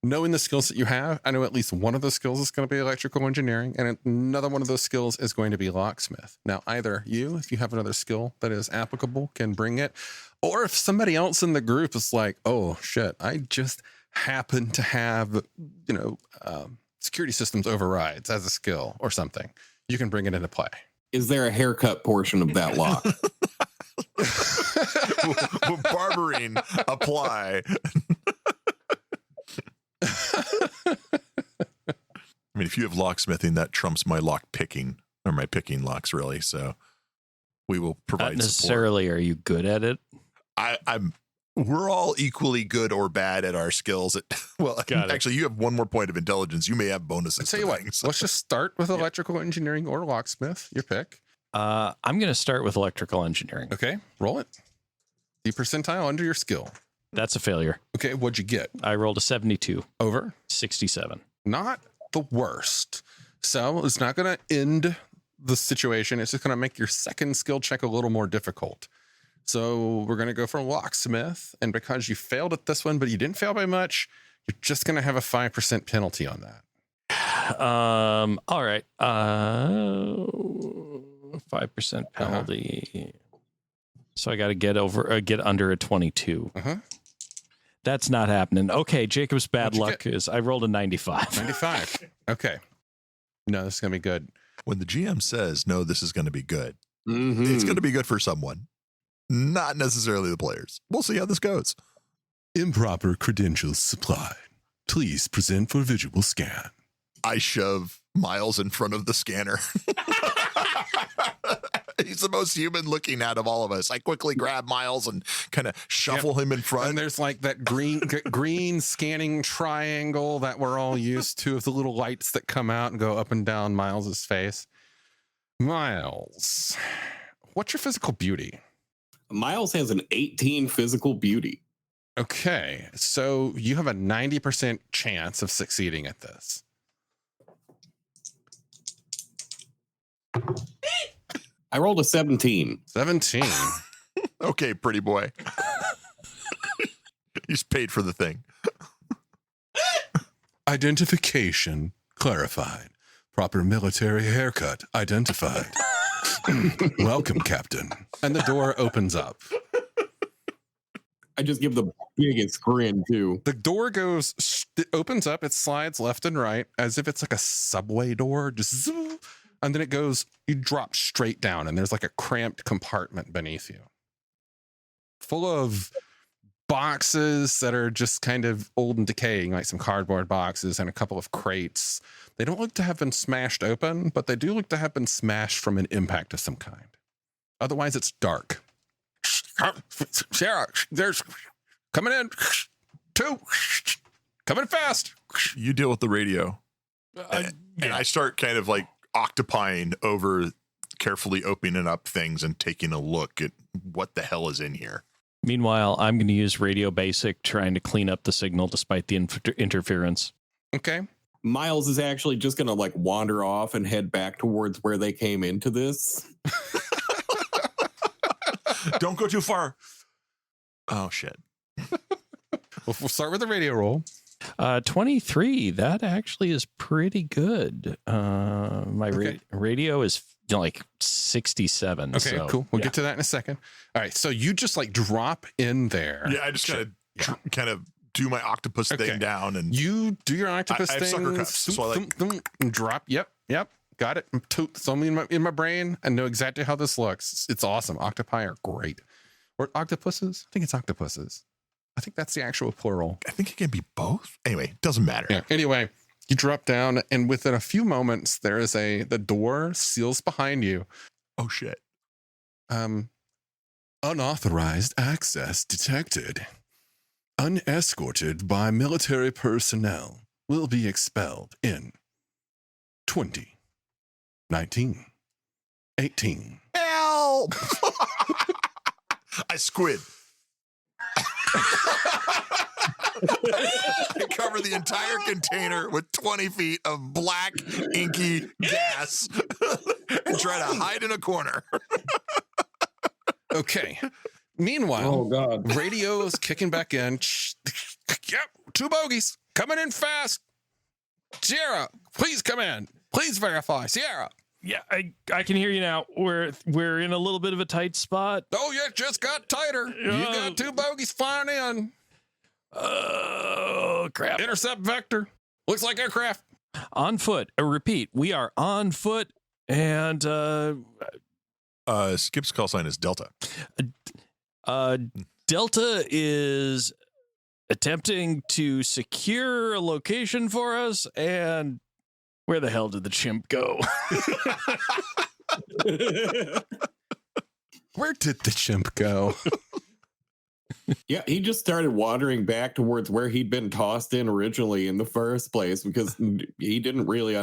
Knowing the skills that you have, I know at least one of those skills is going to be electrical engineering, and another one of those skills is going to be locksmith. Now, either you, if you have another skill that is applicable, can bring it, or if somebody else in the group is like, oh shit, I just happen to have, security systems overrides as a skill or something, you can bring it into play. Is there a haircut portion of that lock? Will barbering apply? I mean, if you have locksmithing, that trumps my lock picking, or my picking locks, really. So we will provide Not necessarily support. Are you good at it? We're all equally good or bad at our skills. Actually, you have one more point of intelligence. You may have bonuses. I'll tell you what, let's just start with electrical engineering or locksmith. Your pick. I'm going to start with electrical engineering. Okay, roll it. The percentile under your skill. That's a failure. Okay, what'd you get? I rolled a 72. Over? 67. Not the worst. So it's not going to end the situation. It's just going to make your second skill check a little more difficult. So we're going to go for locksmith. And because you failed at this one, but you didn't fail by much, you're just going to have a 5% penalty on that. All right. 5% penalty. So I got to get under a 22. That's not happening. Okay, Jacob's bad luck is I rolled a 95. 95. Okay. No, this is going to be good. When the GM says, no, this is going to be good, it's going to be good for someone, not necessarily the players. We'll see how this goes. Improper credentials supplied. Please present for visual scan. I shove Miles in front of the scanner. He's the most human looking out of all of us. I quickly grab Miles and kind of shuffle him in front. And there's like that green scanning triangle that we're all used to, of the little lights that come out and go up and down Miles's face. Miles, what's your physical beauty? Miles has an 18 physical beauty. Okay, so you have a 90% chance of succeeding at this. I rolled a 17. 17. Okay, pretty boy. He's paid for the thing. Identification clarified. Proper military haircut identified. Welcome, Captain. And the door opens up. I just give the biggest grin, too. The door it opens up, it slides left and right as if it's like a subway door. Just zoom, and then you drop straight down, and there's like a cramped compartment beneath you, full of boxes that are just kind of old and decaying, like some cardboard boxes and a couple of crates. They don't look to have been smashed open, but they do look to have been smashed from an impact of some kind. Otherwise, it's dark. Sarah, there's coming in. 2 coming fast. You deal with the radio. And I start kind of like octopying over, carefully opening up things and taking a look at what the hell is in here. Meanwhile, I'm going to use Radio Basic, trying to clean up the signal despite the interference. Okay. Miles is actually just going to like wander off and head back towards where they came into this. Don't go too far. Oh, shit. We'll start with the radio roll. 23. That actually is pretty good. My radio is like 67. Okay, so, cool. We'll get to that in a second. All right. So you just like drop in there. Yeah, I just kind of do my octopus thing down, and you do your octopus I thing. have sucker cups, so and drop. Yep. Got it. It's only in my brain. I know exactly how this looks. It's awesome. Octopi are great. Or octopuses? I think it's octopuses. I think that's the actual plural. I think it can be both. Anyway, doesn't matter. Yeah. Anyway, you drop down, and within a few moments, there is the door seals behind you. Oh shit. Unauthorized access detected. Unescorted by military personnel will be expelled in 20 19. 18. Help! I squid. I cover the entire container with 20 feet of black, inky gas and try to hide in a corner. Okay. Meanwhile, Oh God. radio's kicking back in. Yep, 2 bogeys coming in fast. Sierra, please come in. Please verify. Sierra. Yeah, I can hear you now. We're in a little bit of a tight spot. Oh, yeah, just got tighter. You got 2 bogeys flying in. Oh, crap. Intercept vector. Looks like aircraft. On foot. Repeat, we are on foot, and Skip's call sign is Delta. Delta is attempting to secure a location for us, and where the hell did the chimp go? Where did the chimp go? Yeah, he just started wandering back towards where he'd been tossed in originally in the first place because he didn't really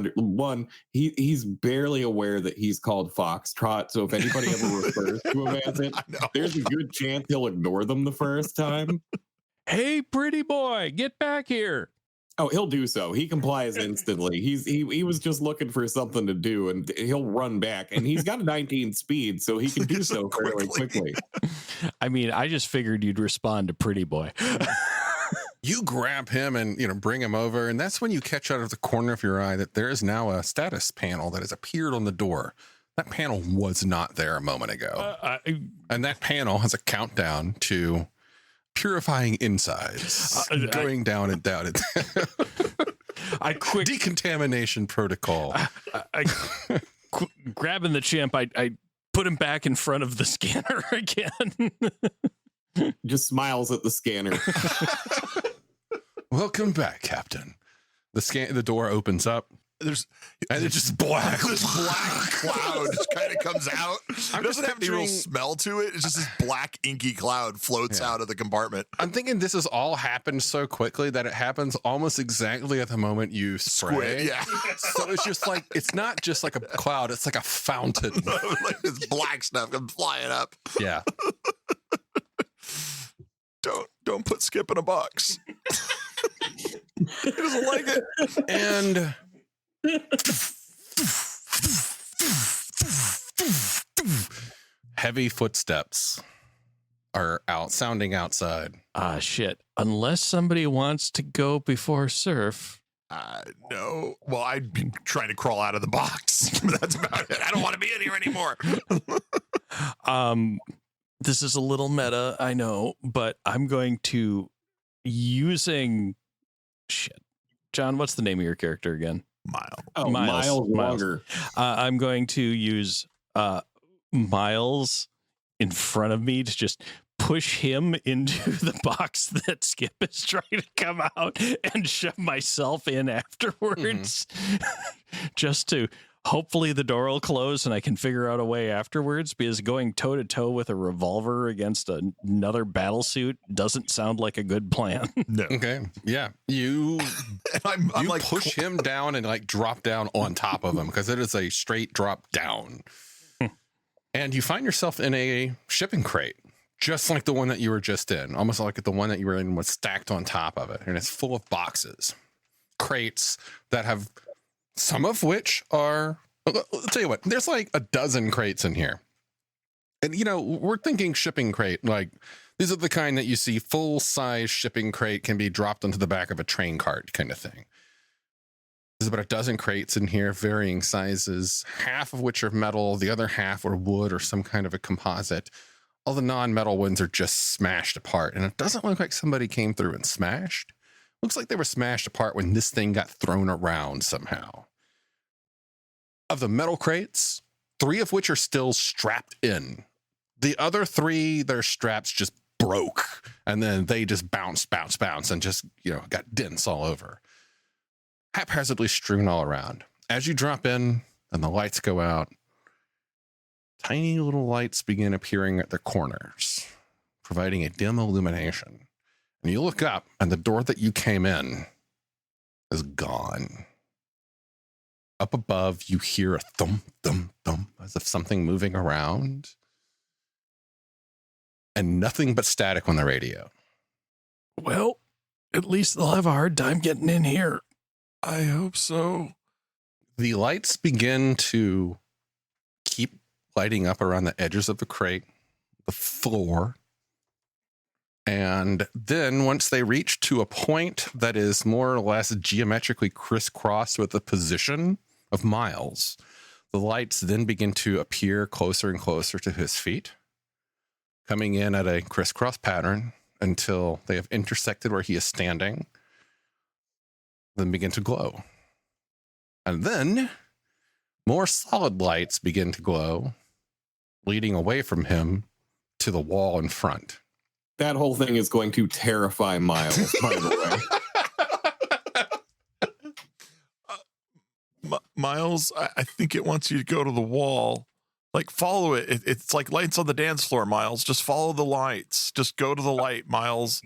he's barely aware that he's called Foxtrot. So if anybody ever refers to him as it, there's a good chance he'll ignore them the first time. Hey, pretty boy, get back here. Oh, he'll do so. He complies instantly. He was just looking for something to do, and he'll run back. And he's got a 19 speed, so he can do so fairly quickly. I mean, I just figured you'd respond to pretty boy. You grab him and bring him over, and that's when you catch out of the corner of your eye that there is now a status panel that has appeared on the door. That panel was not there a moment ago, and that panel has a countdown to purifying insides, going down and down. Decontamination protocol. Grabbing the chimp, I put him back in front of the scanner again. Just smiles at the scanner. Welcome back, Captain. The door opens up. There's just black. This black cloud just kind of comes out. It doesn't have any real smell to it. It's just this black inky cloud floats out of the compartment. I'm thinking this has all happened so quickly that it happens almost exactly at the moment you spray. Squid, yeah. So it's just like, it's not just like a cloud, it's like a fountain. Like this black stuff comes flying up. Yeah. Don't put Skip in a box. He doesn't like it. And heavy footsteps are sounding outside. Ah, shit. Unless somebody wants to go before surf. No. Well, I'd be trying to crawl out of the box. That's about it. I don't want to be in here anymore. This is a little meta, I know, but I'm going to shit. John, what's the name of your character again? Miles. Oh, Miles Longer. I'm going to use Miles in front of me to just push him into the box that Skip is trying to come out and shove myself in afterwards. Just to hopefully the door will close and I can figure out a way afterwards, because going toe to toe with a revolver against another battle suit doesn't sound like a good plan. No. Okay. Yeah. You I'm like push him down and like drop down on top of him because it is a straight drop down. And you find yourself in a shipping crate, just like the one that you were just in, almost like the one that you were in was stacked on top of it. And it's full of boxes, crates that have, some of which are, I'll tell you what, there's like a dozen crates in here. And, we're thinking shipping crate, like these are the kind that you see full size shipping crate can be dropped onto the back of a train cart kind of thing. There's about a dozen crates in here, varying sizes, half of which are metal, the other half are wood or some kind of a composite. All the non-metal ones are just smashed apart. And it doesn't look like somebody came through and smashed. Looks like they were smashed apart when this thing got thrown around somehow. Of the metal crates, 3 of which are still strapped in. The other 3, their straps just broke. And then they just bounce, and just, got dents all over. Haphazardly strewn all around. As you drop in and the lights go out, tiny little lights begin appearing at the corners, providing a dim illumination. And you look up and the door that you came in is gone. Up above, you hear a thump, thump, thump, as if something moving around. And nothing but static on the radio. Well, at least they'll have a hard time getting in here. I hope so. The lights begin to keep lighting up around the edges of the crate, the floor. And then once they reach to a point that is more or less geometrically crisscrossed with the position of Miles, the lights then begin to appear closer and closer to his feet, coming in at a crisscross pattern until they have intersected where he is standing, then begin to glow. And then more solid lights begin to glow, leading away from him to the wall in front. That whole thing is going to terrify Miles, by the way. Miles, I think it wants you to go to the wall. Like, follow it. It's like lights on the dance floor, Miles. Just follow the lights. Just go to the light, Miles.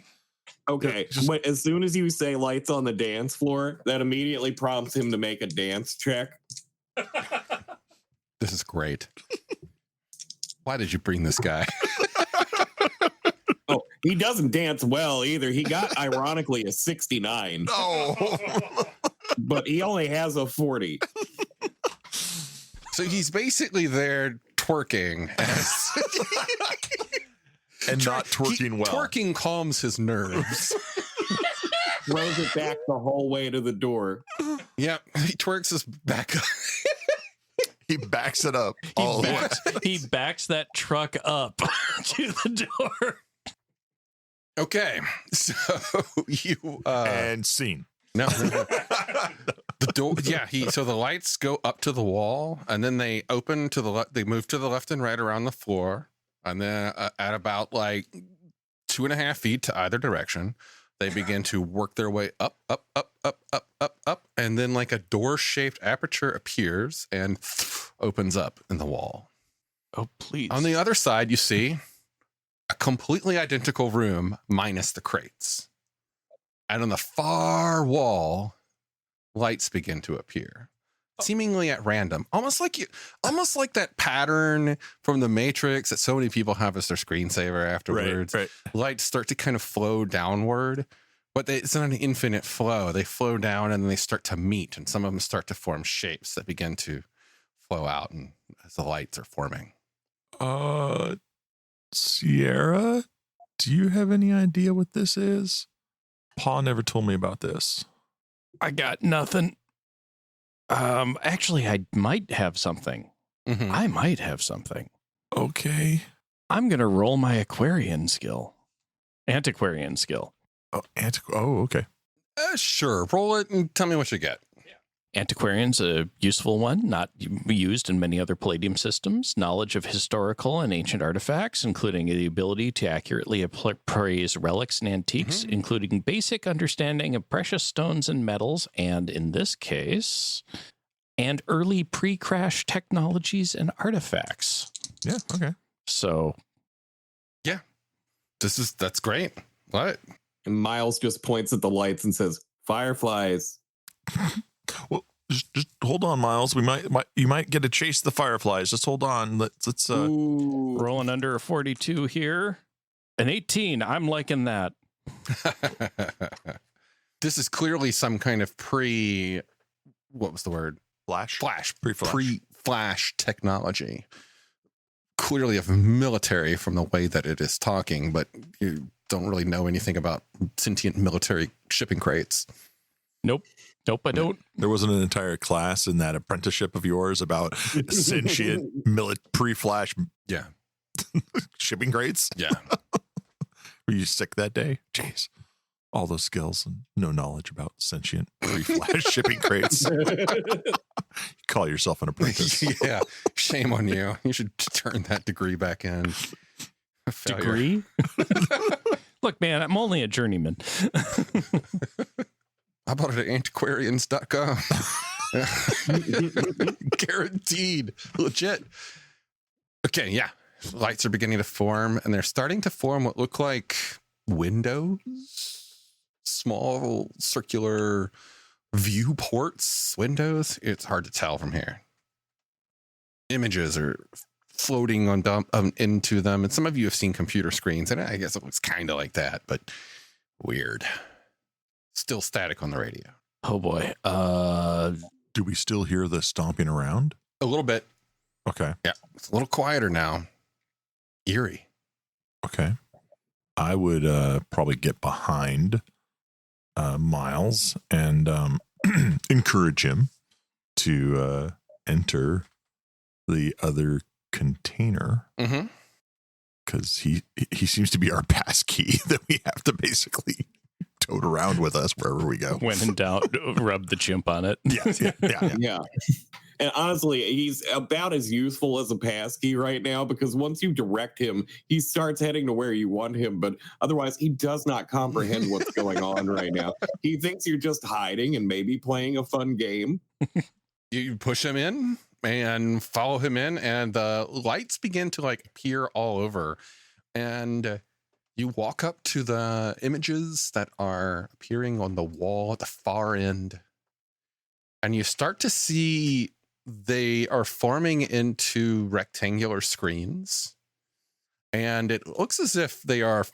Okay, but as soon as you say lights on the dance floor, that immediately prompts him to make a dance check. This is great. Why did you bring this guy? Oh, he doesn't dance well either. He got, ironically, a 69. No. But he only has a 40. So he's basically there twerking. And not twerking well. Twerking calms his nerves. Throws it back the whole way to the door. Yep, he twerks his back up. He backs it up. He backs that truck up to the door. Okay, so you and scene. No. The door. Yeah, so the lights go up to the wall, and then they open to the left. They move to the left and right around the floor, and then at about like 2.5 feet to either direction, they begin to work their way up, and then like a door-shaped aperture appears and opens up in the wall. Oh, please! On the other side, you see a completely identical room minus the crates. And on the far wall, lights begin to appear, seemingly at random, almost like that pattern from the Matrix that so many people have as their screensaver afterwards. Right. Lights start to kind of flow downward, but it's not an infinite flow. They flow down and then they start to meet, and some of them start to form shapes that begin to flow out, and as the lights are forming. Sierra, do you have any idea what this is? Pa never told me about this. I got nothing. Actually, I might have something. Mm-hmm. I might have something. Okay. I'm going to roll my antiquarian skill. Oh, okay. Sure. Roll it and tell me what you get. Antiquarian's a useful one, not used in many other Palladium systems. Knowledge of historical and ancient artifacts, including the ability to accurately appraise relics and antiques, including basic understanding of precious stones and metals, and in this case, and early pre-crash technologies and artifacts. Yeah, okay. So, yeah, that's great. What? And Miles just points at the lights and says, "Fireflies." Well, just hold on, Miles. You might get to chase the fireflies. Just hold on. Let's rolling under a 42 here. An 18. I'm liking that. This is clearly some kind of what was the word? Flash. Pre-flash. Pre-flash technology. Clearly of military from the way that it is talking, but you don't really know anything about sentient military shipping crates. Nope, I don't. There wasn't an entire class in that apprenticeship of yours about sentient pre-flash shipping crates? Yeah. Were you sick that day? Jeez. All those skills and no knowledge about sentient pre-flash shipping crates. Call yourself an apprentice. Yeah. Shame on you. You should turn that degree back in. Degree? Look, man, I'm only a journeyman. I bought it at antiquarians.com. Guaranteed. Legit. Okay, yeah. Lights are beginning to form, and they're starting to form what look like windows. Small, circular viewports, windows. It's hard to tell from here. Images are floating on into them, and some of you have seen computer screens, and I guess it looks kind of like that, but weird. Still static on the radio. Oh boy. Do we still hear the stomping around? A little bit. Okay. Yeah, it's a little quieter now. Eerie. Okay. I would probably get behind Miles and encourage him to enter the other container, because he seems to be our pass key that we have to basically tote around with us wherever we go. When in doubt, rub the chimp on it. Yeah. And honestly, he's about as useful as a pass key right now, because once you direct him, he starts heading to where you want him. But otherwise, he does not comprehend what's going on right now. He thinks you're just hiding and maybe playing a fun game. You push him in and follow him in, and the lights begin to like appear all over. And you walk up to the images that are appearing on the wall at the far end, and you start to see they are forming into rectangular screens, and it looks as if they are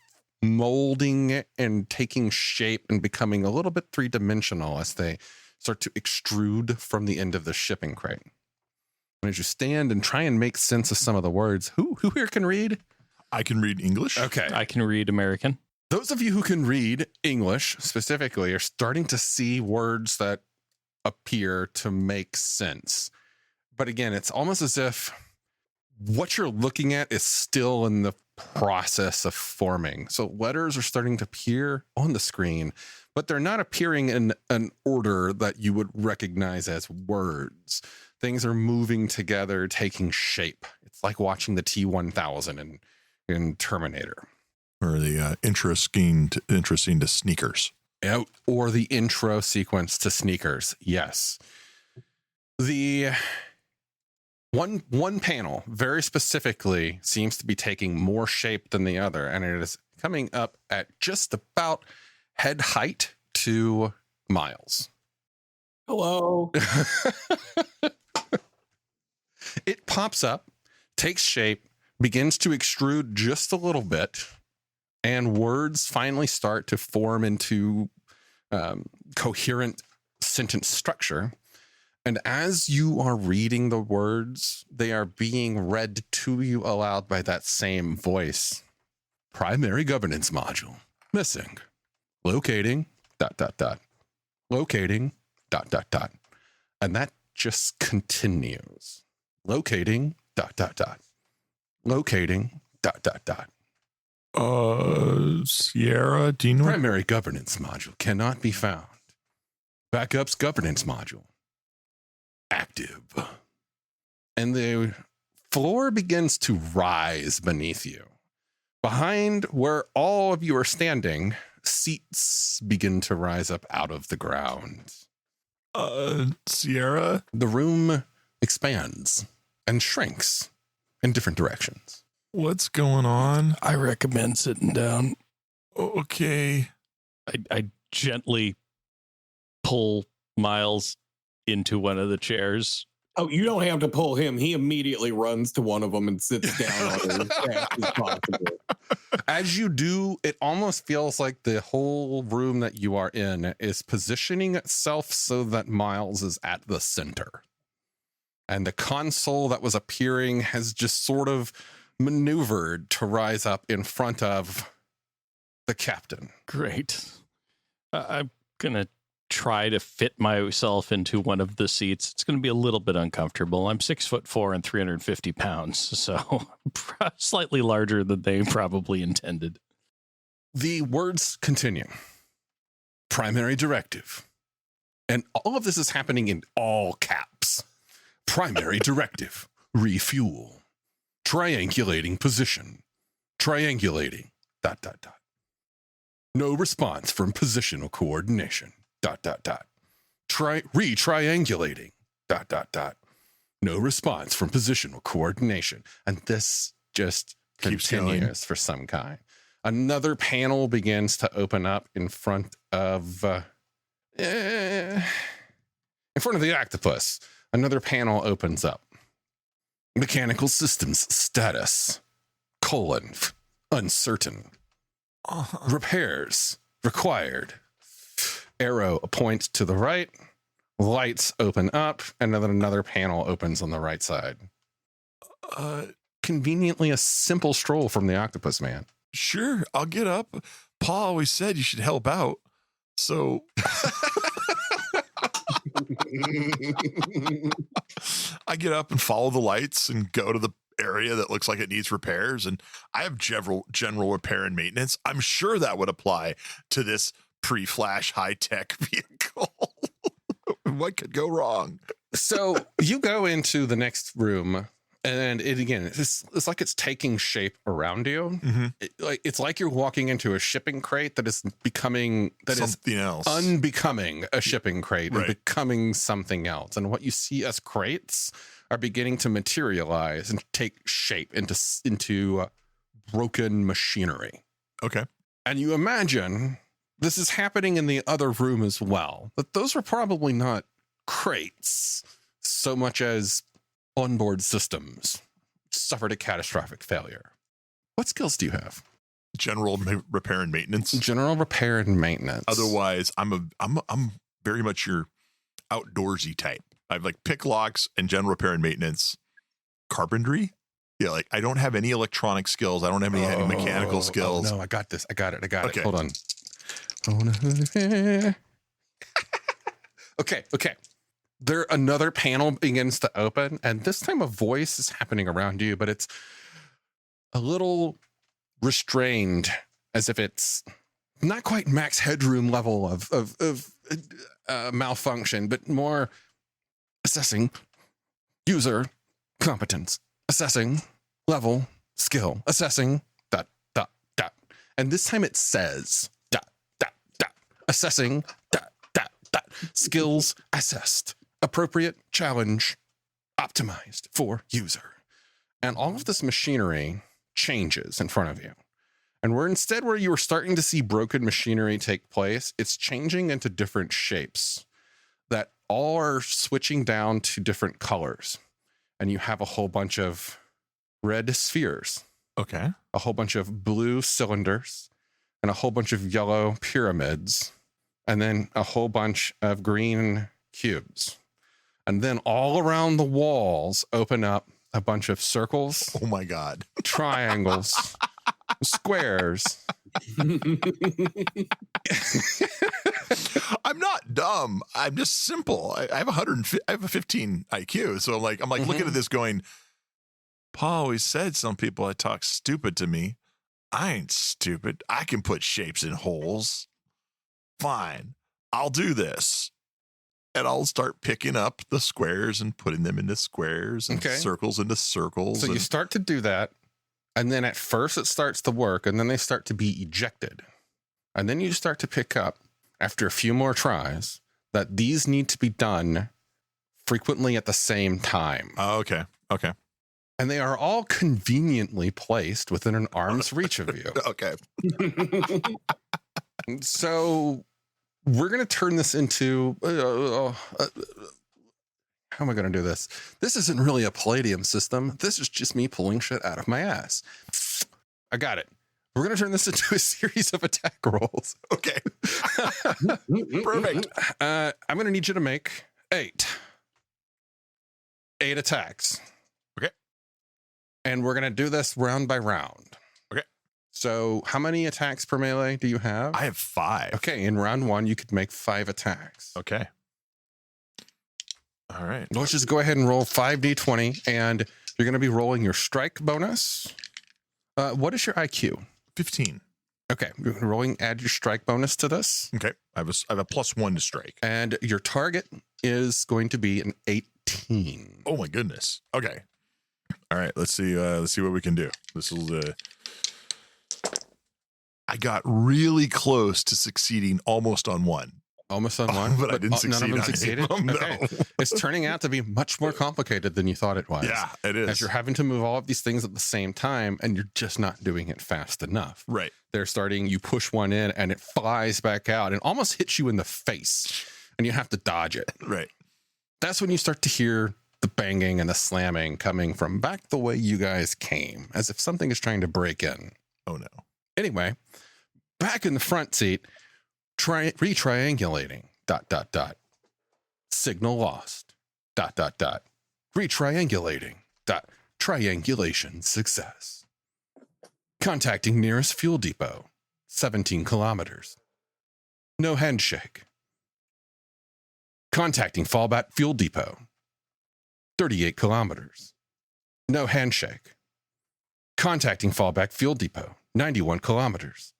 molding and taking shape and becoming a little bit three-dimensional as they start to extrude from the end of the shipping crate. And as you stand and try and make sense of some of the words, who here can read? I can read English. Okay. I can read American. Those of you who can read English specifically are starting to see words that appear to make sense. But again, it's almost as if what you're looking at is still in the process of forming. So letters are starting to appear on the screen, but they're not appearing in an order that you would recognize as words. Things are moving together, taking shape. It's like watching the T-1000 in Terminator. Or the interesting to Sneakers. Or the intro sequence to Sneakers. Yes. The one panel very specifically seems to be taking more shape than the other, and it is coming up at just about head height to Miles. Hello. It pops up, takes shape, begins to extrude just a little bit, and words finally start to form into coherent sentence structure. And as you are reading the words, they are being read to you aloud by that same voice. Primary governance module. Missing. Locating. ... Locating ... And that just continues. Locating ... Locating ... Sierra, do you know? Primary governance module cannot be found. Backups governance module active. And the floor begins to rise beneath you. Behind where all of you are standing, seats begin to rise up out of the ground. Sierra? The room expands and shrinks in different directions. What's going on? I recommend sitting down. Okay. I gently pull Miles into one of the chairs. Oh, you don't have to pull him. He immediately runs to one of them and sits down on it as fast as possible. As you do, it almost feels like the whole room that you are in is positioning itself so that Miles is at the center. And the console that was appearing has just sort of maneuvered to rise up in front of the captain. Great. I'm going to try to fit myself into one of the seats. It's going to be a little bit uncomfortable. I'm 6'4" and 350 pounds, so slightly larger than they probably intended. The words continue. Primary directive. And all of this is happening in all caps. Primary directive. Refuel. Triangulating position. Triangulating. ... No response from positional coordination. ... Re-triangulating. ... No response from positional coordination. And this just Keeps continues going. for some kind. Another panel begins to open up in front of In front of the octopus, another panel opens up. Mechanical systems status, : uncertain. Repairs required. Arrow points to the right. Lights open up, and then another panel opens on the right side. Conveniently a simple stroll from the octopus man. Sure, I'll get up. Paul always said you should help out. So I get up and follow the lights and go to the area that looks like it needs repairs. And I have general repair and maintenance. I'm sure that would apply to this pre-flash high-tech vehicle. What could go wrong? So you go into the next room, and it's like it's taking shape around you. Mm-hmm. It's like you're walking into a shipping crate that is becoming something else, unbecoming a shipping crate, right, and becoming something else. And what you see as crates are beginning to materialize and take shape into broken machinery. Okay. And you imagine this is happening in the other room as well, but those were probably not crates so much as onboard systems suffered a catastrophic failure. What skills do you have? General repair and maintenance. General repair and maintenance. Otherwise, I'm very much your outdoorsy type. I have like pick locks and general repair and maintenance. Carpentry. Yeah, like I don't have any electronic skills. I don't have any mechanical skills. No, I got this. I got it. Okay. Hold on. Okay. There, another panel begins to open, and this time a voice is happening around you, but it's a little restrained, as if it's not quite max headroom level of malfunction, but more assessing user competence, assessing level skill, assessing ... And this time it says ... assessing ... skills assessed, appropriate challenge optimized for user. And all of this machinery changes in front of you. And where you were starting to see broken machinery take place, it's changing into different shapes that all are switching down to different colors. And you have a whole bunch of red spheres. Okay. A whole bunch of blue cylinders and a whole bunch of yellow pyramids, and then a whole bunch of green cubes. And then all around the walls open up a bunch of circles. Oh my God. Triangles, squares. I'm not dumb. I'm just simple. I have a 15 IQ. So I'm like looking at this going, Paul always said some people that talk stupid to me. I ain't stupid. I can put shapes in holes. Fine. I'll do this. And I'll start picking up the squares and putting them into squares and circles into circles. So you start to do that. And then at first it starts to work, and then they start to be ejected. And then you start to pick up, after a few more tries, that these need to be done frequently at the same time. Oh, okay. Okay. And they are all conveniently placed within an arm's reach of you. Okay. So we're going to turn this into... how am I going to do this? This isn't really a Palladium system. This is just me pulling shit out of my ass. I got it. We're going to turn this into a series of attack rolls. Okay. Perfect. I'm going to need you to make 8 attacks. Okay. And we're going to do this round by round. Okay. So how many attacks per melee do you have? I have 5. Okay. In round 1, you could make 5 attacks. Okay. All right. Let's just go ahead and roll 5d20, and you're going to be rolling your strike bonus. What is your IQ? 15. Okay, you're rolling. Add your strike bonus to this. Okay, I have a +1 to strike, and your target is going to be an 18. Oh my goodness. Okay. All right. Let's see. Let's see what we can do. This will. I got really close to succeeding almost on 1. Almost on one, but I didn't none of them succeed on succeeded. any of them, Okay, no. it's turning out to be much more complicated than you thought it was. Yeah, it is. As you're having to move all of these things at the same time, and you're just not doing it fast enough. Right. They're starting. You push one in, and it flies back out, and almost hits you in the face, and you have to dodge it. Right. That's when you start to hear the banging and the slamming coming from back the way you guys came, as if something is trying to break in. Oh no. Anyway, back in the front seat, retriangulating. ... Signal lost. ... Retriangulating. ... Triangulation success. Contacting nearest fuel depot. 17 kilometers. No handshake. Contacting fallback fuel depot. 38 kilometers. No handshake. Contacting fallback fuel depot. 91 kilometers.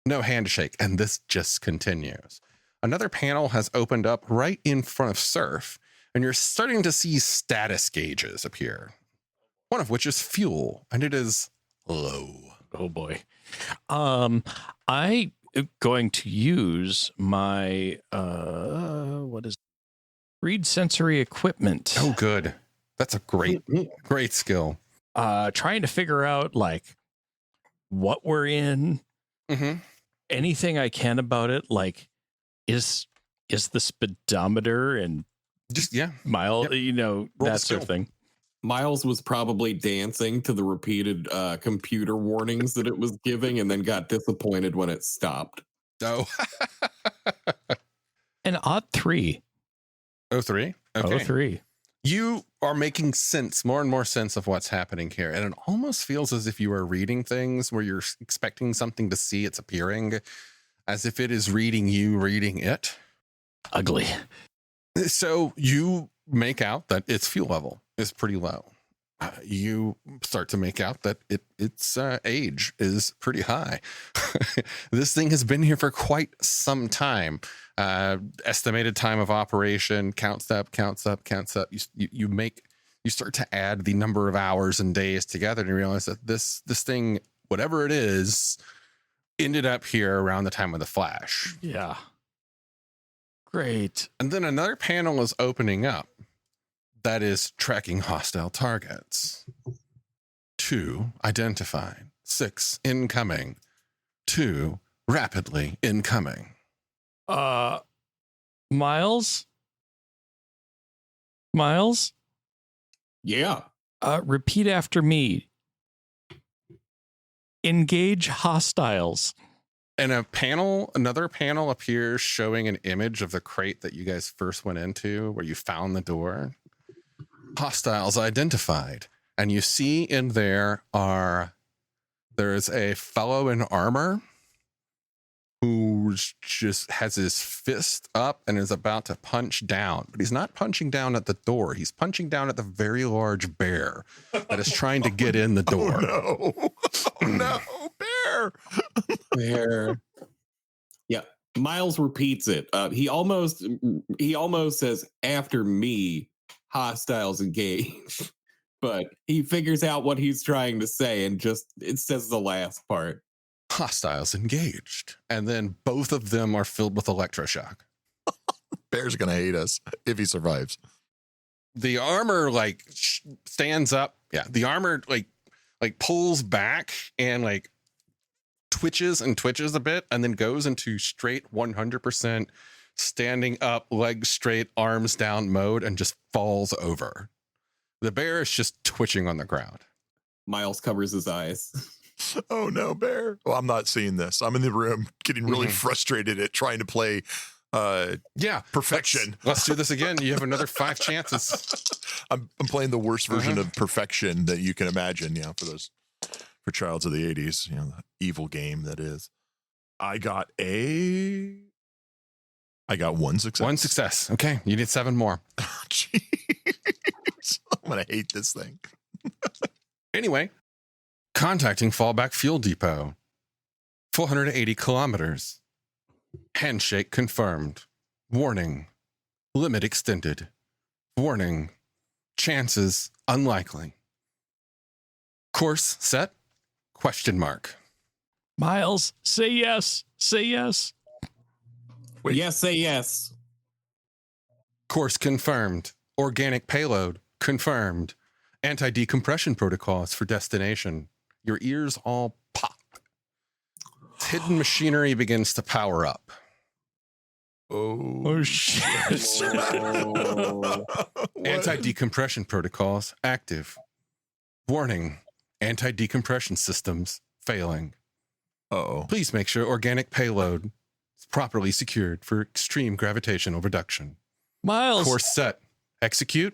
No handshake. And this just continues. Another panel has opened up right in front of Surf, and you're starting to see status gauges appear. One of which is fuel, and it is low. Oh boy. I am going to use my read sensory equipment. Oh, good. That's a great skill. Trying to figure out like what we're in, anything I can about it. Like, is the speedometer and Just mile, Yep. Roll that sort of thing. Miles was probably dancing to the repeated computer warnings that it was giving and then got disappointed when it stopped. Oh. An odd 3. 03. Okay. 03. You are making sense, more and more sense of what's happening here. And it almost feels as if you are reading things where you're expecting something to see it's appearing, as if it is reading you, reading it. Ugly. So you make out that its fuel level is pretty low. You start to make out that its age is pretty high. This thing has been here for quite some time. Estimated time of operation counts up. You start to add the number of hours and days together, and you realize that this thing, whatever it is, ended up here around the time of the flash. Yeah. Great. And then another panel is opening up that is tracking hostile targets. 2 identified. 6 incoming. 2 rapidly incoming. Miles? Yeah. Repeat after me. Engage hostiles. And another panel appears showing an image of the crate that you guys first went into, where you found the door. Hostiles identified. And you see in there's a fellow in armor who just has his fist up and is about to punch down. But he's not punching down at the door. He's punching down at the very large bear that is trying to get in the door. Oh, no. Oh, no, bear. There. Yeah. Miles repeats it. He almost says, after me, hostiles engage. But he figures out what he's trying to say and it says the last part. Hostiles engaged. And then both of them are filled with electroshock. Bear's gonna hate us if he survives. The armor stands up. Yeah. The armor like pulls back and twitches a bit and then goes into straight 100% standing up, legs straight, arms down mode and just falls over. The bear is just twitching on the ground. Miles covers his eyes. Oh no, bear. Well, I'm not seeing this. I'm in the room getting really frustrated at trying to play perfection. Let's do this again. You have another 5 chances. I'm playing the worst version of perfection that you can imagine, for Childs of the 80s, the evil game that is. I got 1 success. 1 success. Okay. You need 7 more. Jeez. I'm gonna hate this thing. Anyway, contacting fallback fuel depot. 480 kilometers. Handshake confirmed. Warning. Limit extended. Warning. Chances unlikely. Course set? ? Miles, say yes. Say yes. Wait. Yes, say yes. Course confirmed. Organic payload confirmed. Anti-decompression protocols for destination. Your ears all pop. Hidden machinery begins to power up. Oh shit. Anti-decompression protocols active. Warning. Anti-decompression systems failing. Uh-oh. Please make sure organic payload is properly secured for extreme gravitational reduction. Miles. Course set. Execute?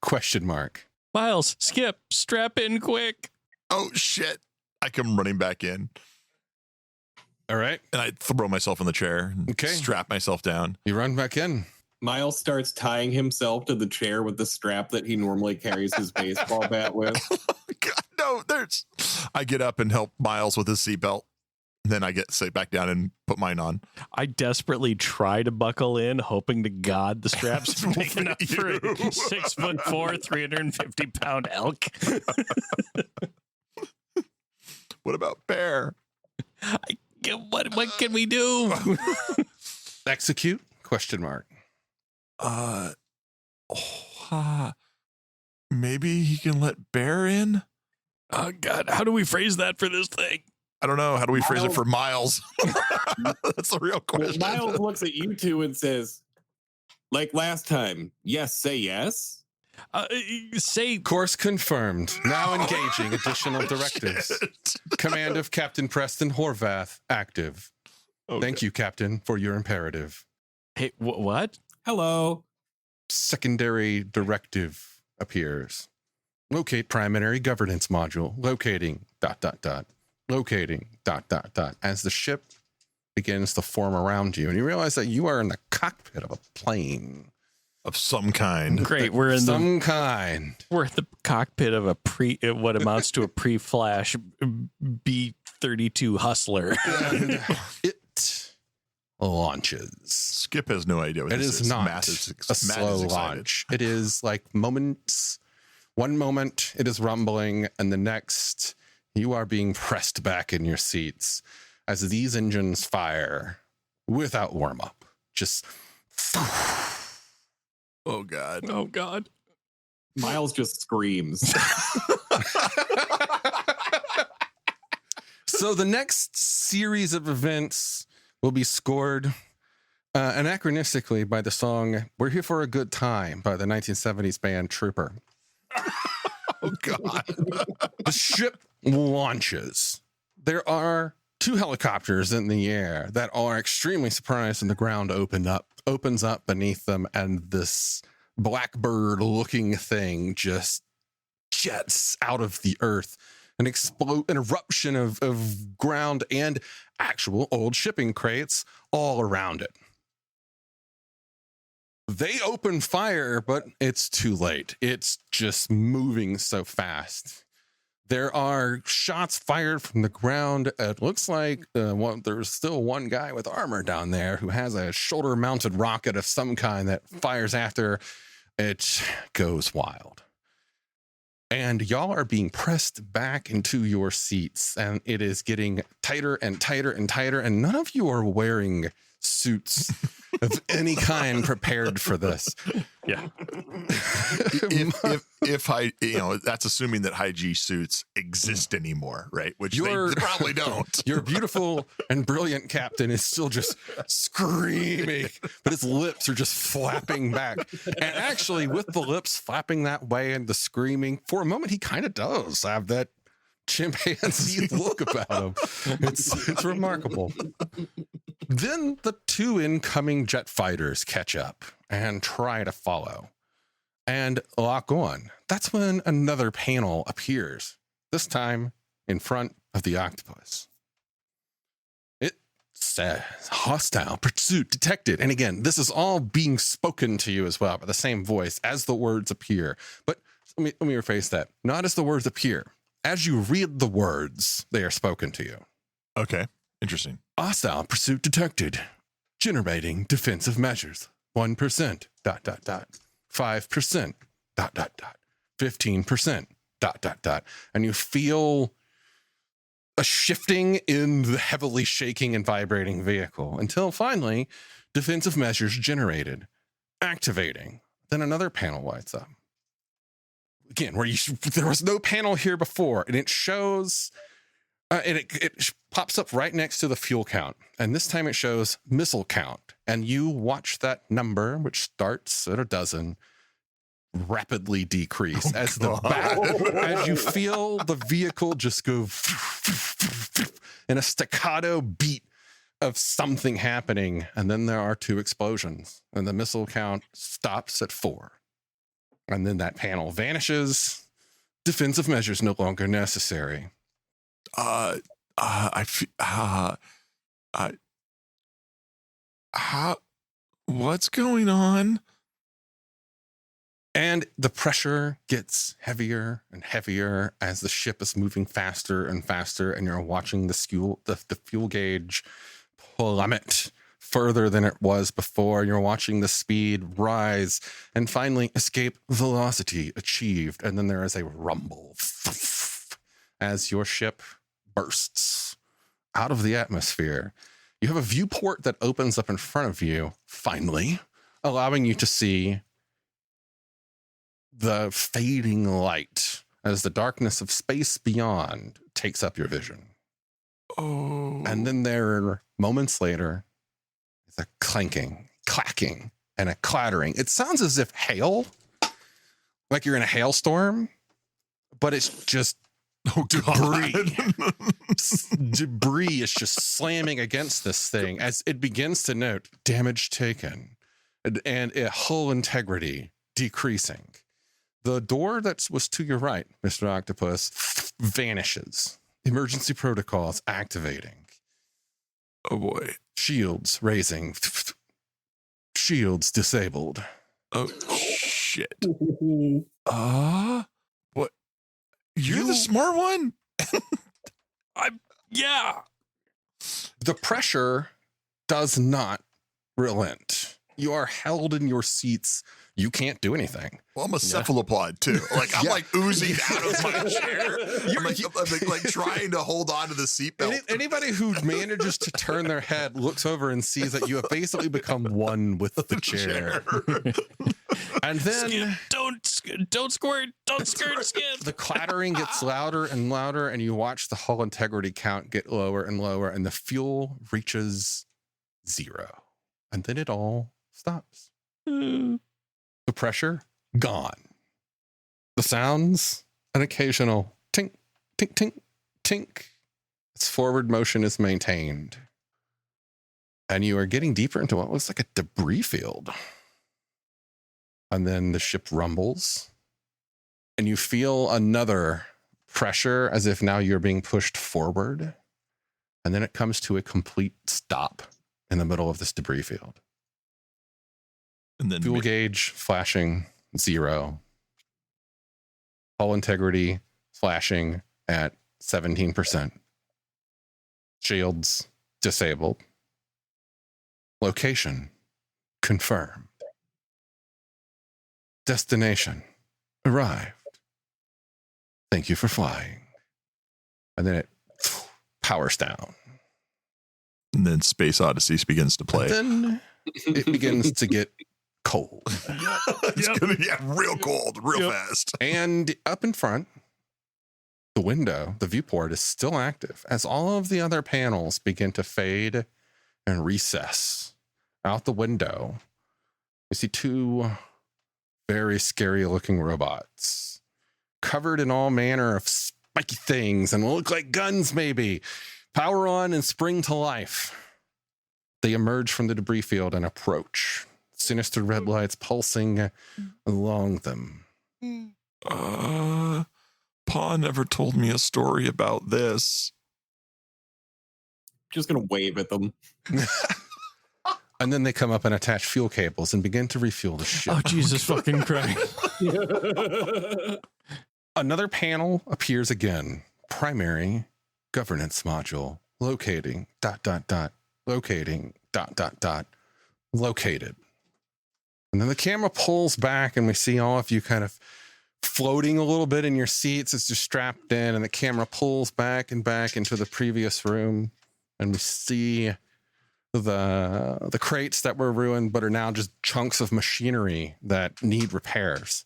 Question mark. Miles, Skip, strap in quick. Oh, shit. I come running back in. All right. And I throw myself in the chair and Okay. strap myself down. You run back in. Miles starts tying himself to the chair with the strap that he normally carries his baseball bat with. God, no, I get up and help Miles with his seatbelt. Then I sit back down and put mine on. I desperately try to buckle in, hoping to God the straps are big enough for a 6'4", 350-pound elk. What about Bear? What can we do? Execute? Question mark. Maybe he can let Bear in? Oh, God. How do we phrase that for this thing? I don't know. How do we phrase it for Miles? That's the real question. Well, Miles looks at you two and says, like last time, yes, say yes. Say Course confirmed. Now engaging additional Oh, directives. shit. Command of Captain Preston Horvath active. Okay. Thank you, Captain, for your imperative. Hey, what? Hello. Secondary directive appears. Locate primary governance module. Locating ... Locating ... As the ship begins to form around you, and you realize that you are in the cockpit of a plane. Of some kind. Great. We're in Some kind. we're at the cockpit of what amounts to a pre-flash B-32 Hustler. And it launches. Skip has no idea what It this is not Matt is, a Matt slow is excited. launch. It is like moments. One moment it is rumbling, and the next you are being pressed back in your seats as these engines fire without warm up. Just Oh, God. Oh, God. Miles just screams. So the next series of events will be scored anachronistically by the song "We're Here for a Good Time" by the 1970s band Trooper. Oh, God. The ship launches. There are two helicopters in the air that are extremely surprised when the ground opens up beneath them, and this blackbird-looking thing just jets out of the earth. An eruption of ground and actual old shipping crates all around it. They open fire, but it's too late. It's just moving so fast. There are shots fired from the ground. It looks like there's still one guy with armor down there who has a shoulder-mounted rocket of some kind that fires after it goes wild. And y'all are being pressed back into your seats, and it is getting tighter and tighter and tighter, and none of you are wearing suits of any kind prepared for this. Yeah. if that's assuming that high G suits exist anymore, right? Which they probably don't. Your beautiful and brilliant captain is still just screaming, but his lips are just flapping back. And actually, with the lips flapping that way and the screaming, for a moment, he kind of does have that chimpanzee look about him. It's remarkable. Then the two incoming jet fighters catch up and try to follow and lock on. That's when another panel appears, this time in front of the octopus. It says, hostile pursuit detected. And again, this is all being spoken to you as well by the same voice as the words appear. But let me rephrase that. Not as the words appear. As you read the words, they are spoken to you. Okay. Interesting. Hostile pursuit detected. Generating defensive measures. 1%. ... 5%. ... 15%. ... And you feel a shifting in the heavily shaking and vibrating vehicle until finally Defensive measures generated. Activating. Then another panel lights up. Again, there was no panel here before, and it shows, and it pops up right next to the fuel count. And this time it shows missile count. And you watch that number, which starts at 12, rapidly decrease as you feel the vehicle just go in a staccato beat of something happening. And then there are 2 explosions, and the missile count stops at 4. And then that panel vanishes. Defensive measures no longer necessary. What's going on? And the pressure gets heavier and heavier as the ship is moving faster and faster, and you're watching the fuel gauge plummet further than it was before. You're watching the speed rise and finally escape velocity achieved. And then there is a rumble as your ship bursts out of the atmosphere. You have a viewport that opens up in front of you, finally, allowing you to see the fading light as the darkness of space beyond takes up your vision. Oh. And then there, moments later, is a clanking, clacking, and a clattering. It sounds as if hail, like you're in a hailstorm, but it's just debris. Debris is just slamming against this thing as it begins to note damage taken and hull integrity decreasing. The door that was to your right, Mr. Octopus, vanishes. Emergency protocols activating. Oh boy. Shields raising. Shields disabled. Oh shit. What? You're the smart one? Yeah. The pressure does not relent. You are held in your seats. You can't do anything. Well, I'm a cephalopod too. Like I'm like oozing out of my chair. I'm like trying to hold on to the seatbelt. Anybody who manages to turn their head looks over and sees that you have basically become one with the chair. And then don't squirt, skip. The clattering gets louder and louder, and you watch the hull integrity count get lower and lower, and the fuel reaches 0. And then it all stops. The pressure, gone. The sounds, an occasional tink, tink, tink, tink. Its forward motion is maintained. And you are getting deeper into what looks like a debris field. And then the ship rumbles. And you feel another pressure as if now you're being pushed forward. And then it comes to a complete stop in the middle of this debris field. And then fuel gauge flashing 0. Hull integrity flashing at 17%. Shields disabled. Location confirmed. Destination arrived. Thank you for flying. And then it powers down. And then Space Odyssey begins to play. And then it begins to get cold. It's gonna get real cold, real fast. And up in front, the window, the viewport is still active as all of the other panels begin to fade and recess. Out the window, you see 2 very scary looking robots covered in all manner of spiky things and look like guns maybe. Power on and spring to life. They emerge from the debris field and approach. Sinister red lights pulsing along them. Pa never told me a story about this. Just gonna wave at them. And then they come up and attach fuel cables and begin to refuel the ship. Oh, Jesus fucking Christ. Another panel appears again. Primary governance module. Locating, ... Locating, ... Located. And then the camera pulls back and we see all of you kind of floating a little bit in your seats as you're strapped in, and the camera pulls back and back into the previous room. And we see the crates that were ruined, but are now just chunks of machinery that need repairs.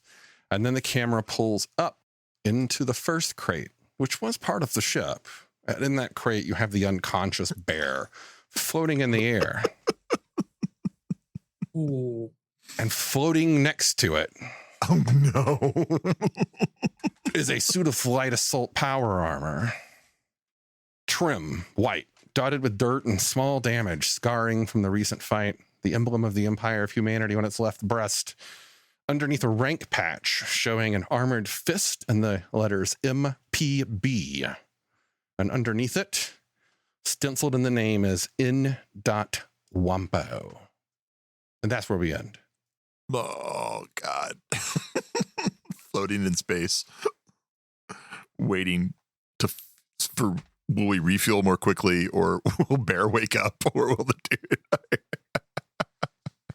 And then the camera pulls up into the first crate, which was part of the ship. And in that crate, you have the unconscious bear floating in the air. Ooh. And floating next to it Oh no. is a suit of light assault power armor. Trim, white, dotted with dirt and small damage, scarring from the recent fight. The emblem of the Empire of Humanity on its left breast. Underneath a rank patch showing an armored fist and the letters MPB. And underneath it, stenciled in the name, is N.Wampo. And that's where we end. Oh, God. Floating in space. Waiting for, will we refuel more quickly, or will Bear wake up, or will the dude...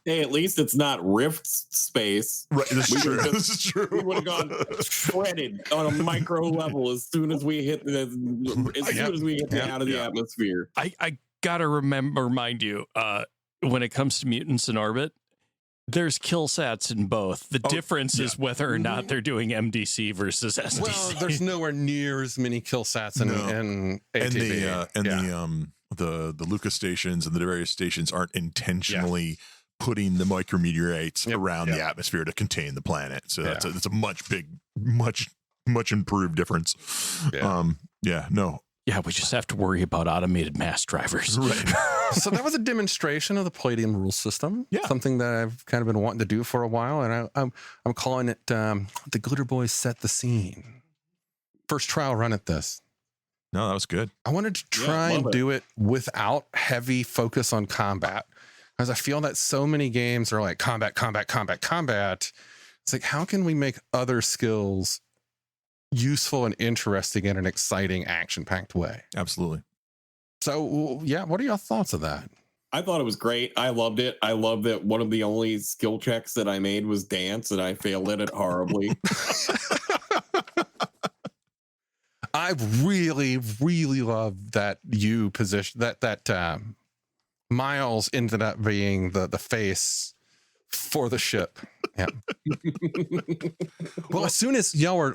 Hey, at least it's not rift space. Right, this is true. We This is true. would have gone shredded on a micro level as soon as we hit the out of the atmosphere. I gotta remind you, when it comes to mutants in orbit, there's kill sats in both. The difference is whether or not they're doing MDC versus SDC. Well, there's nowhere near as many kill sats in ATB. The Lucas stations and the various stations aren't intentionally putting the micrometeorites around the atmosphere to contain the planet. So that's a much improved difference. Yeah, we just have to worry about automated mass drivers. Right. So that was a demonstration of the Palladium rule system. Yeah. Something that I've kind of been wanting to do for a while, and I'm calling it the Glitterbois Set the Scene. First trial run at this. No, that was good. I wanted to try and do it without heavy focus on combat, because I feel that so many games are like combat. It's like, how can we make other skills useful and interesting in an exciting, action-packed way? Absolutely. So, yeah, what are your thoughts of that? I thought it was great. I loved it. I love that one of the only skill checks that I made was dance, and I failed at it horribly. I really, really love that you position that Miles ended up being the face for the ship. Yeah. Well, as soon as y'all were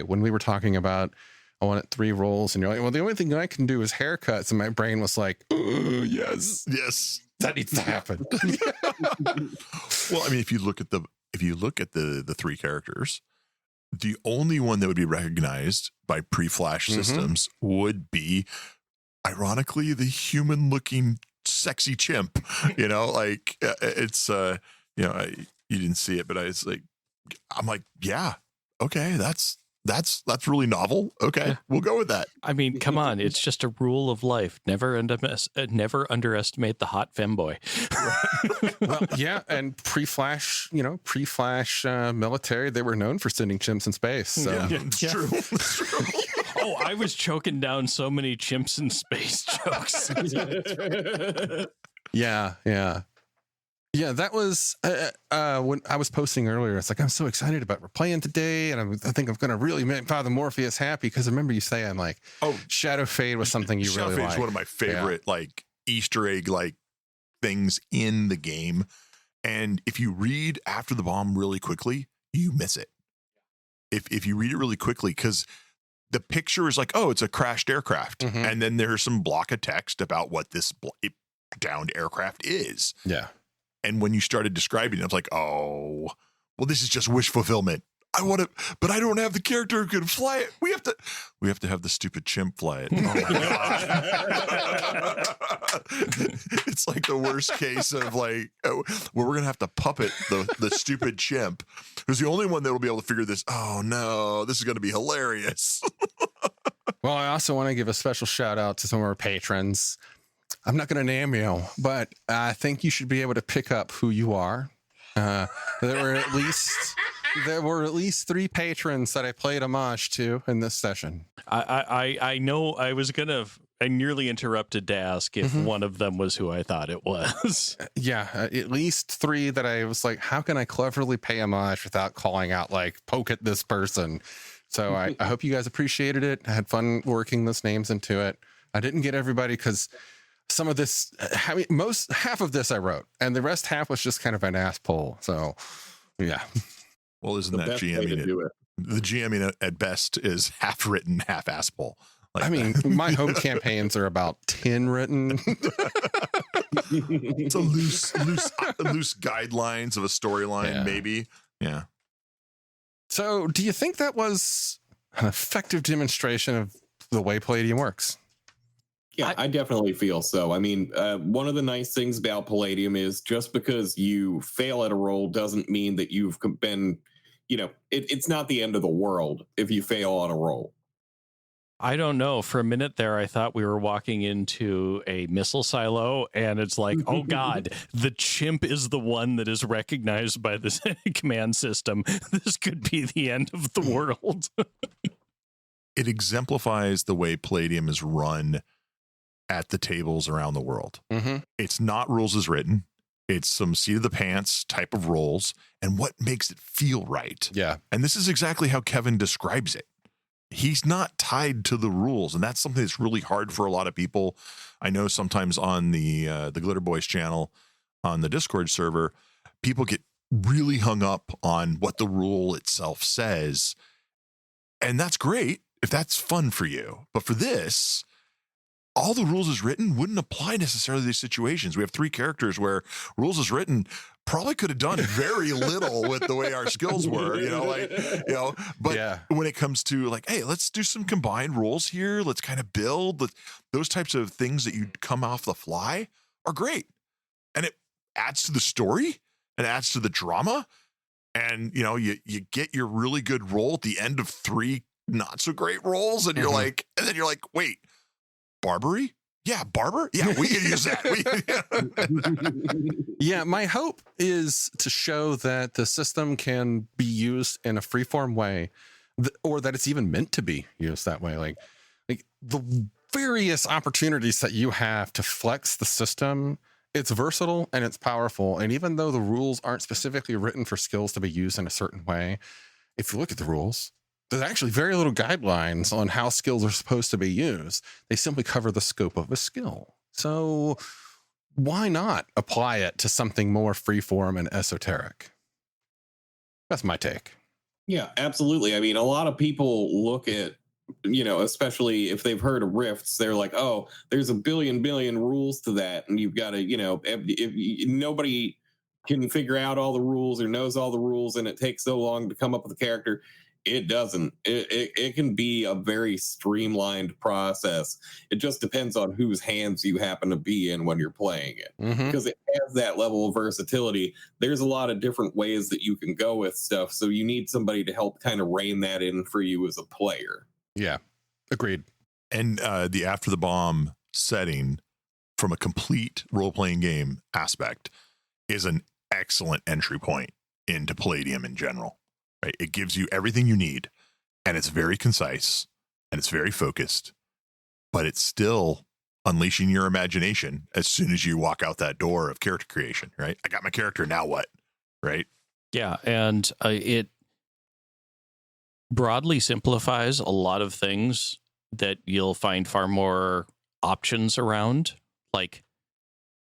when we were talking about I wanted 3 rolls, and you're like, well, the only thing I can do is haircuts, and my brain was like, yes, that needs to happen. Well, I mean, if you look at the 3 characters, the only one that would be recognized by pre-flash systems would be, ironically, the human-looking sexy chimp. You know, like it's you didn't see it, but I'm like, yeah, okay, that's really novel. Okay, we'll go with that. I mean, come on, it's just a rule of life. Never underestimate the hot femboy. Well, yeah, and pre-flash military, they were known for sending chimps in space. So. It's true. It's true. Oh, I was choking down so many chimps in space jokes. Yeah. That was when I was posting earlier. It's like, I'm so excited about we're playing today, and I think I'm going to really make Father Morpheus happy, because I remember you saying like, Shadow Fade was something you Shadow really Fade liked. is one of my favorite like Easter egg like things in the game, and if you read After the Bomb really quickly, you miss it. If you read it really quickly, because the picture is like, oh, it's a crashed aircraft, and then there's some block of text about what this downed aircraft is. Yeah. And when you started describing it, I was like, oh, well, this is just wish fulfillment. I want to, but I don't have the character who can fly it. We have to have the stupid chimp fly it. Oh my God. It's like the worst case of like, where we're going to have to puppet the stupid chimp, who's the only one that will be able to figure this. Oh no, this is going to be hilarious. Well, I also want to give a special shout out to some of our patrons. I'm not going to name you, but I think you should be able to pick up who you are. There were at least 3 patrons that I played homage to in this session. I know I nearly interrupted to ask if one of them was who I thought it was. Yeah, at least 3 that I was like, how can I cleverly pay homage without calling out like, poke at this person? So I hope you guys appreciated it. I had fun working those names into it. I didn't get everybody because some of this, half of this I wrote, and the rest half was just kind of an ass pull. So, yeah. Well, isn't The that best way to GMing? do it. The GMing at best is half written, half ass pull. Like I mean, my home campaigns are about 10 written. it's a loose guidelines of a storyline, maybe. Yeah. So, do you think that was an effective demonstration of the way Palladium works? Yeah, I definitely feel so. I mean, one of the nice things about Palladium is just because you fail at a roll doesn't mean that you've been, it's not the end of the world if you fail on a roll. I don't know. For a minute there, I thought we were walking into a missile silo, and it's like, oh God, the chimp is the one that is recognized by the command system. This could be the end of the world. It exemplifies the way Palladium is run at the tables around the world. Mm-hmm. It's not rules as written. It's some seat of the pants type of roles and what makes it feel right. Yeah. And this is exactly how Kevin describes it. He's not tied to the rules, and that's something that's really hard for a lot of people. I know sometimes on the Glitterbois channel on the Discord server, people get really hung up on what the rule itself says, and that's great if that's fun for you. But for this, all the rules as written wouldn't apply necessarily to these situations. We have 3 characters where rules as written probably could have done very little with the way our skills were, but when it comes to like, hey, let's do some combined roles here. Let's kind of build those types of things that you come off the fly are great. And it adds to the story and adds to the drama. And, you get your really good roll at the end of 3 not so great rolls. And then you're like, wait, Barbary? Yeah, barber? Yeah, we can use that. Yeah, my hope is to show that the system can be used in a freeform way, or that it's even meant to be used that way. Like the various opportunities that you have to flex the system, it's versatile and it's powerful. And even though the rules aren't specifically written for skills to be used in a certain way, if you look at the rules, there's actually very little guidelines on how skills are supposed to be used. They simply cover the scope of a skill. So why not apply it to something more freeform and esoteric? That's my take. Yeah, absolutely. I mean, a lot of people look at, especially if they've heard of rifts, they're like, oh, there's a billion rules to that. And you've got to, if nobody can figure out all the rules or knows all the rules and it takes so long to come up with a character. It doesn't. It can be a very streamlined process. It just depends on whose hands you happen to be in when you're playing it. Mm-hmm. Because it has that level of versatility. There's a lot of different ways that you can go with stuff. So you need somebody to help kind of rein that in for you as a player. Yeah, agreed. And the After the Bomb setting from a complete role-playing game aspect is an excellent entry point into Palladium in general. Right? It gives you everything you need, and it's very concise, and it's very focused, but it's still unleashing your imagination as soon as you walk out that door of character creation, right? I got my character, now what? Right? Yeah, and it broadly simplifies a lot of things that you'll find far more options around. Like,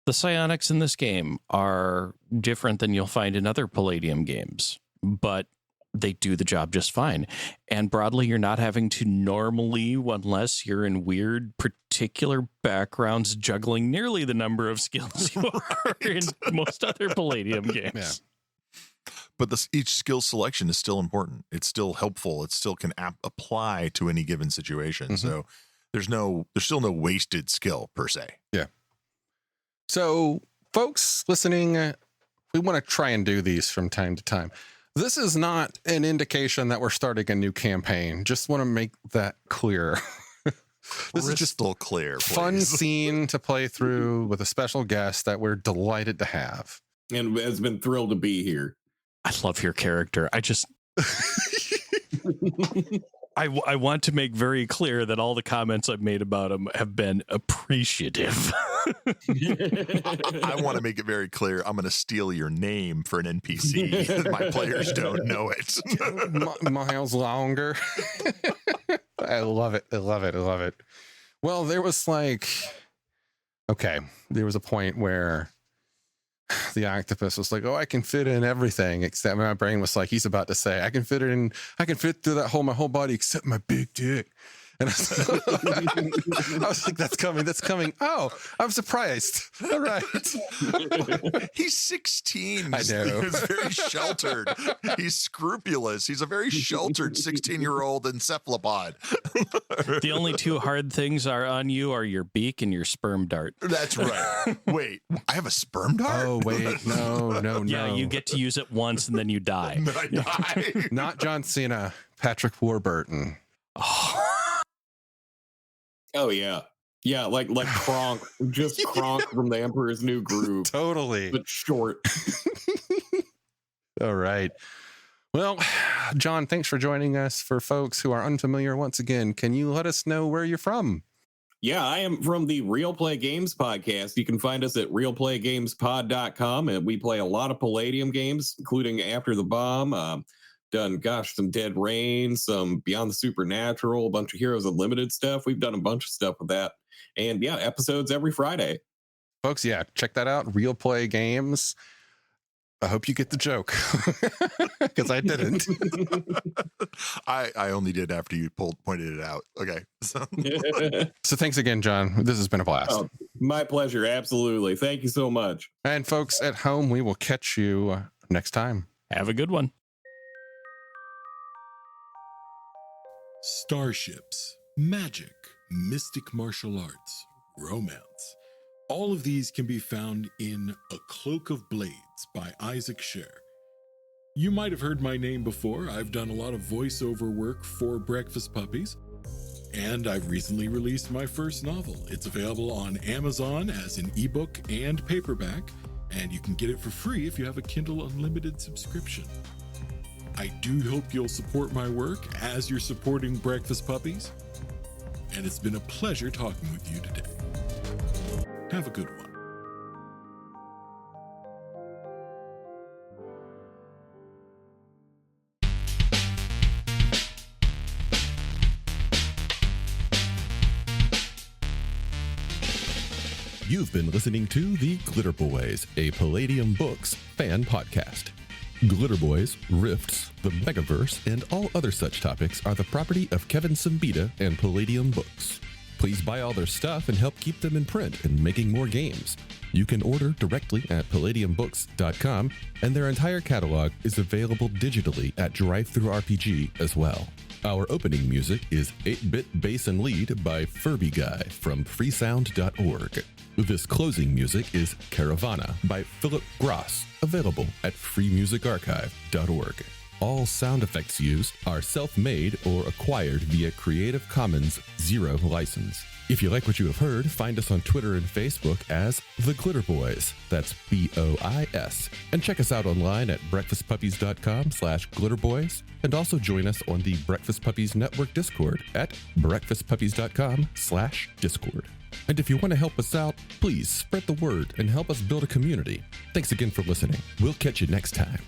the psionics in this game are different than you'll find in other Palladium games, but they do the job just fine. And broadly, you're not having to normally, unless you're in weird particular backgrounds, juggling nearly the number of skills you are in most other Palladium games. Yeah. But each skill selection is still important. It's still helpful. It still can apply to any given situation. Mm-hmm. So there's still no wasted skill per se. Yeah. So folks listening, we want to try and do these from time to time. This is not an indication that we're starting a new campaign. Just want to make that clear. This is just still clear. Please. Fun scene to play through with a special guest that we're delighted to have. And has been thrilled to be here. I love your character. I want to make very clear that all the comments I've made about him have been appreciative. I want to make it very clear. I'm going to steal your name for an NPC. My players don't know it. Miles Longer. I love it. I love it. I love it. Well, there was like Okay, there was a point where the octopus was like, "Oh, I can fit in everything," except my brain was like, he's about to say, I can fit through that hole, my whole body, except my big dick. And I was like, that's coming. Oh, I'm surprised. All right. He's 16. I know. He's very sheltered. He's scrupulous. He's a very sheltered 16-year-old encephalopod. The only two hard things on you are your beak and your sperm dart. That's right. Wait, I have a sperm dart? Oh, wait. No. Yeah, you get to use it once and then you die. And then I die. Not John Cena, Patrick Warburton. Oh yeah. Yeah, like Kronk, just Kronk from the Emperor's New Groove, Totally. but short. All right. Well, John, thanks for joining us. For folks who are unfamiliar, once again, can you let us know where you're from? Yeah, I am from the Real Play Games podcast. You can find us at realplaygamespod.com, and we play a lot of Palladium games, including After the Bomb. Done, some Dead Rain, some Beyond the Supernatural, a bunch of Heroes Unlimited stuff. We've done a bunch of stuff with that. And yeah, episodes every Friday. Folks, yeah, check that out. Real Play Games. I hope you get the joke, because I didn't. I only did after you pointed it out. Okay. So thanks again, John. This has been a blast. Oh, my pleasure. Absolutely. Thank you so much. And folks at home, we will catch you next time. Have a good one. Starships, magic, mystic martial arts, romance. All of these can be found in A Cloak of Blades by Isaac Scher. You might have heard my name before. I've done a lot of voiceover work for Breakfast Puppies, and I've recently released my first novel. It's available on Amazon as an ebook and paperback, and you can get it for free if you have a Kindle Unlimited subscription. I do hope you'll support my work as you're supporting Breakfast Puppies. And it's been a pleasure talking with you today. Have a good one. You've been listening to The Glitter Boys, a Palladium Books fan podcast. Glitter Boys, Rifts, the Megaverse, and all other such topics are the property of Kevin Siembieda and Palladium Books. Please buy all their stuff and help keep them in print and making more games. You can order directly at palladiumbooks.com, and their entire catalog is available digitally at Drive-Thru RPG as well. Our opening music is 8-Bit Bass and Lead by Furby Guy from freesound.org. This closing music is Caravana by Philip Gross, available at freemusicarchive.org. All sound effects used are self-made or acquired via Creative Commons Zero license. If you like what you have heard, find us on Twitter and Facebook as The Glitter Boys. That's BOIS. And check us out online at breakfastpuppies.com/glitterboys. And also join us on the Breakfast Puppies Network Discord at breakfastpuppies.com/discord. And if you want to help us out, please spread the word and help us build a community. Thanks again for listening. We'll catch you next time.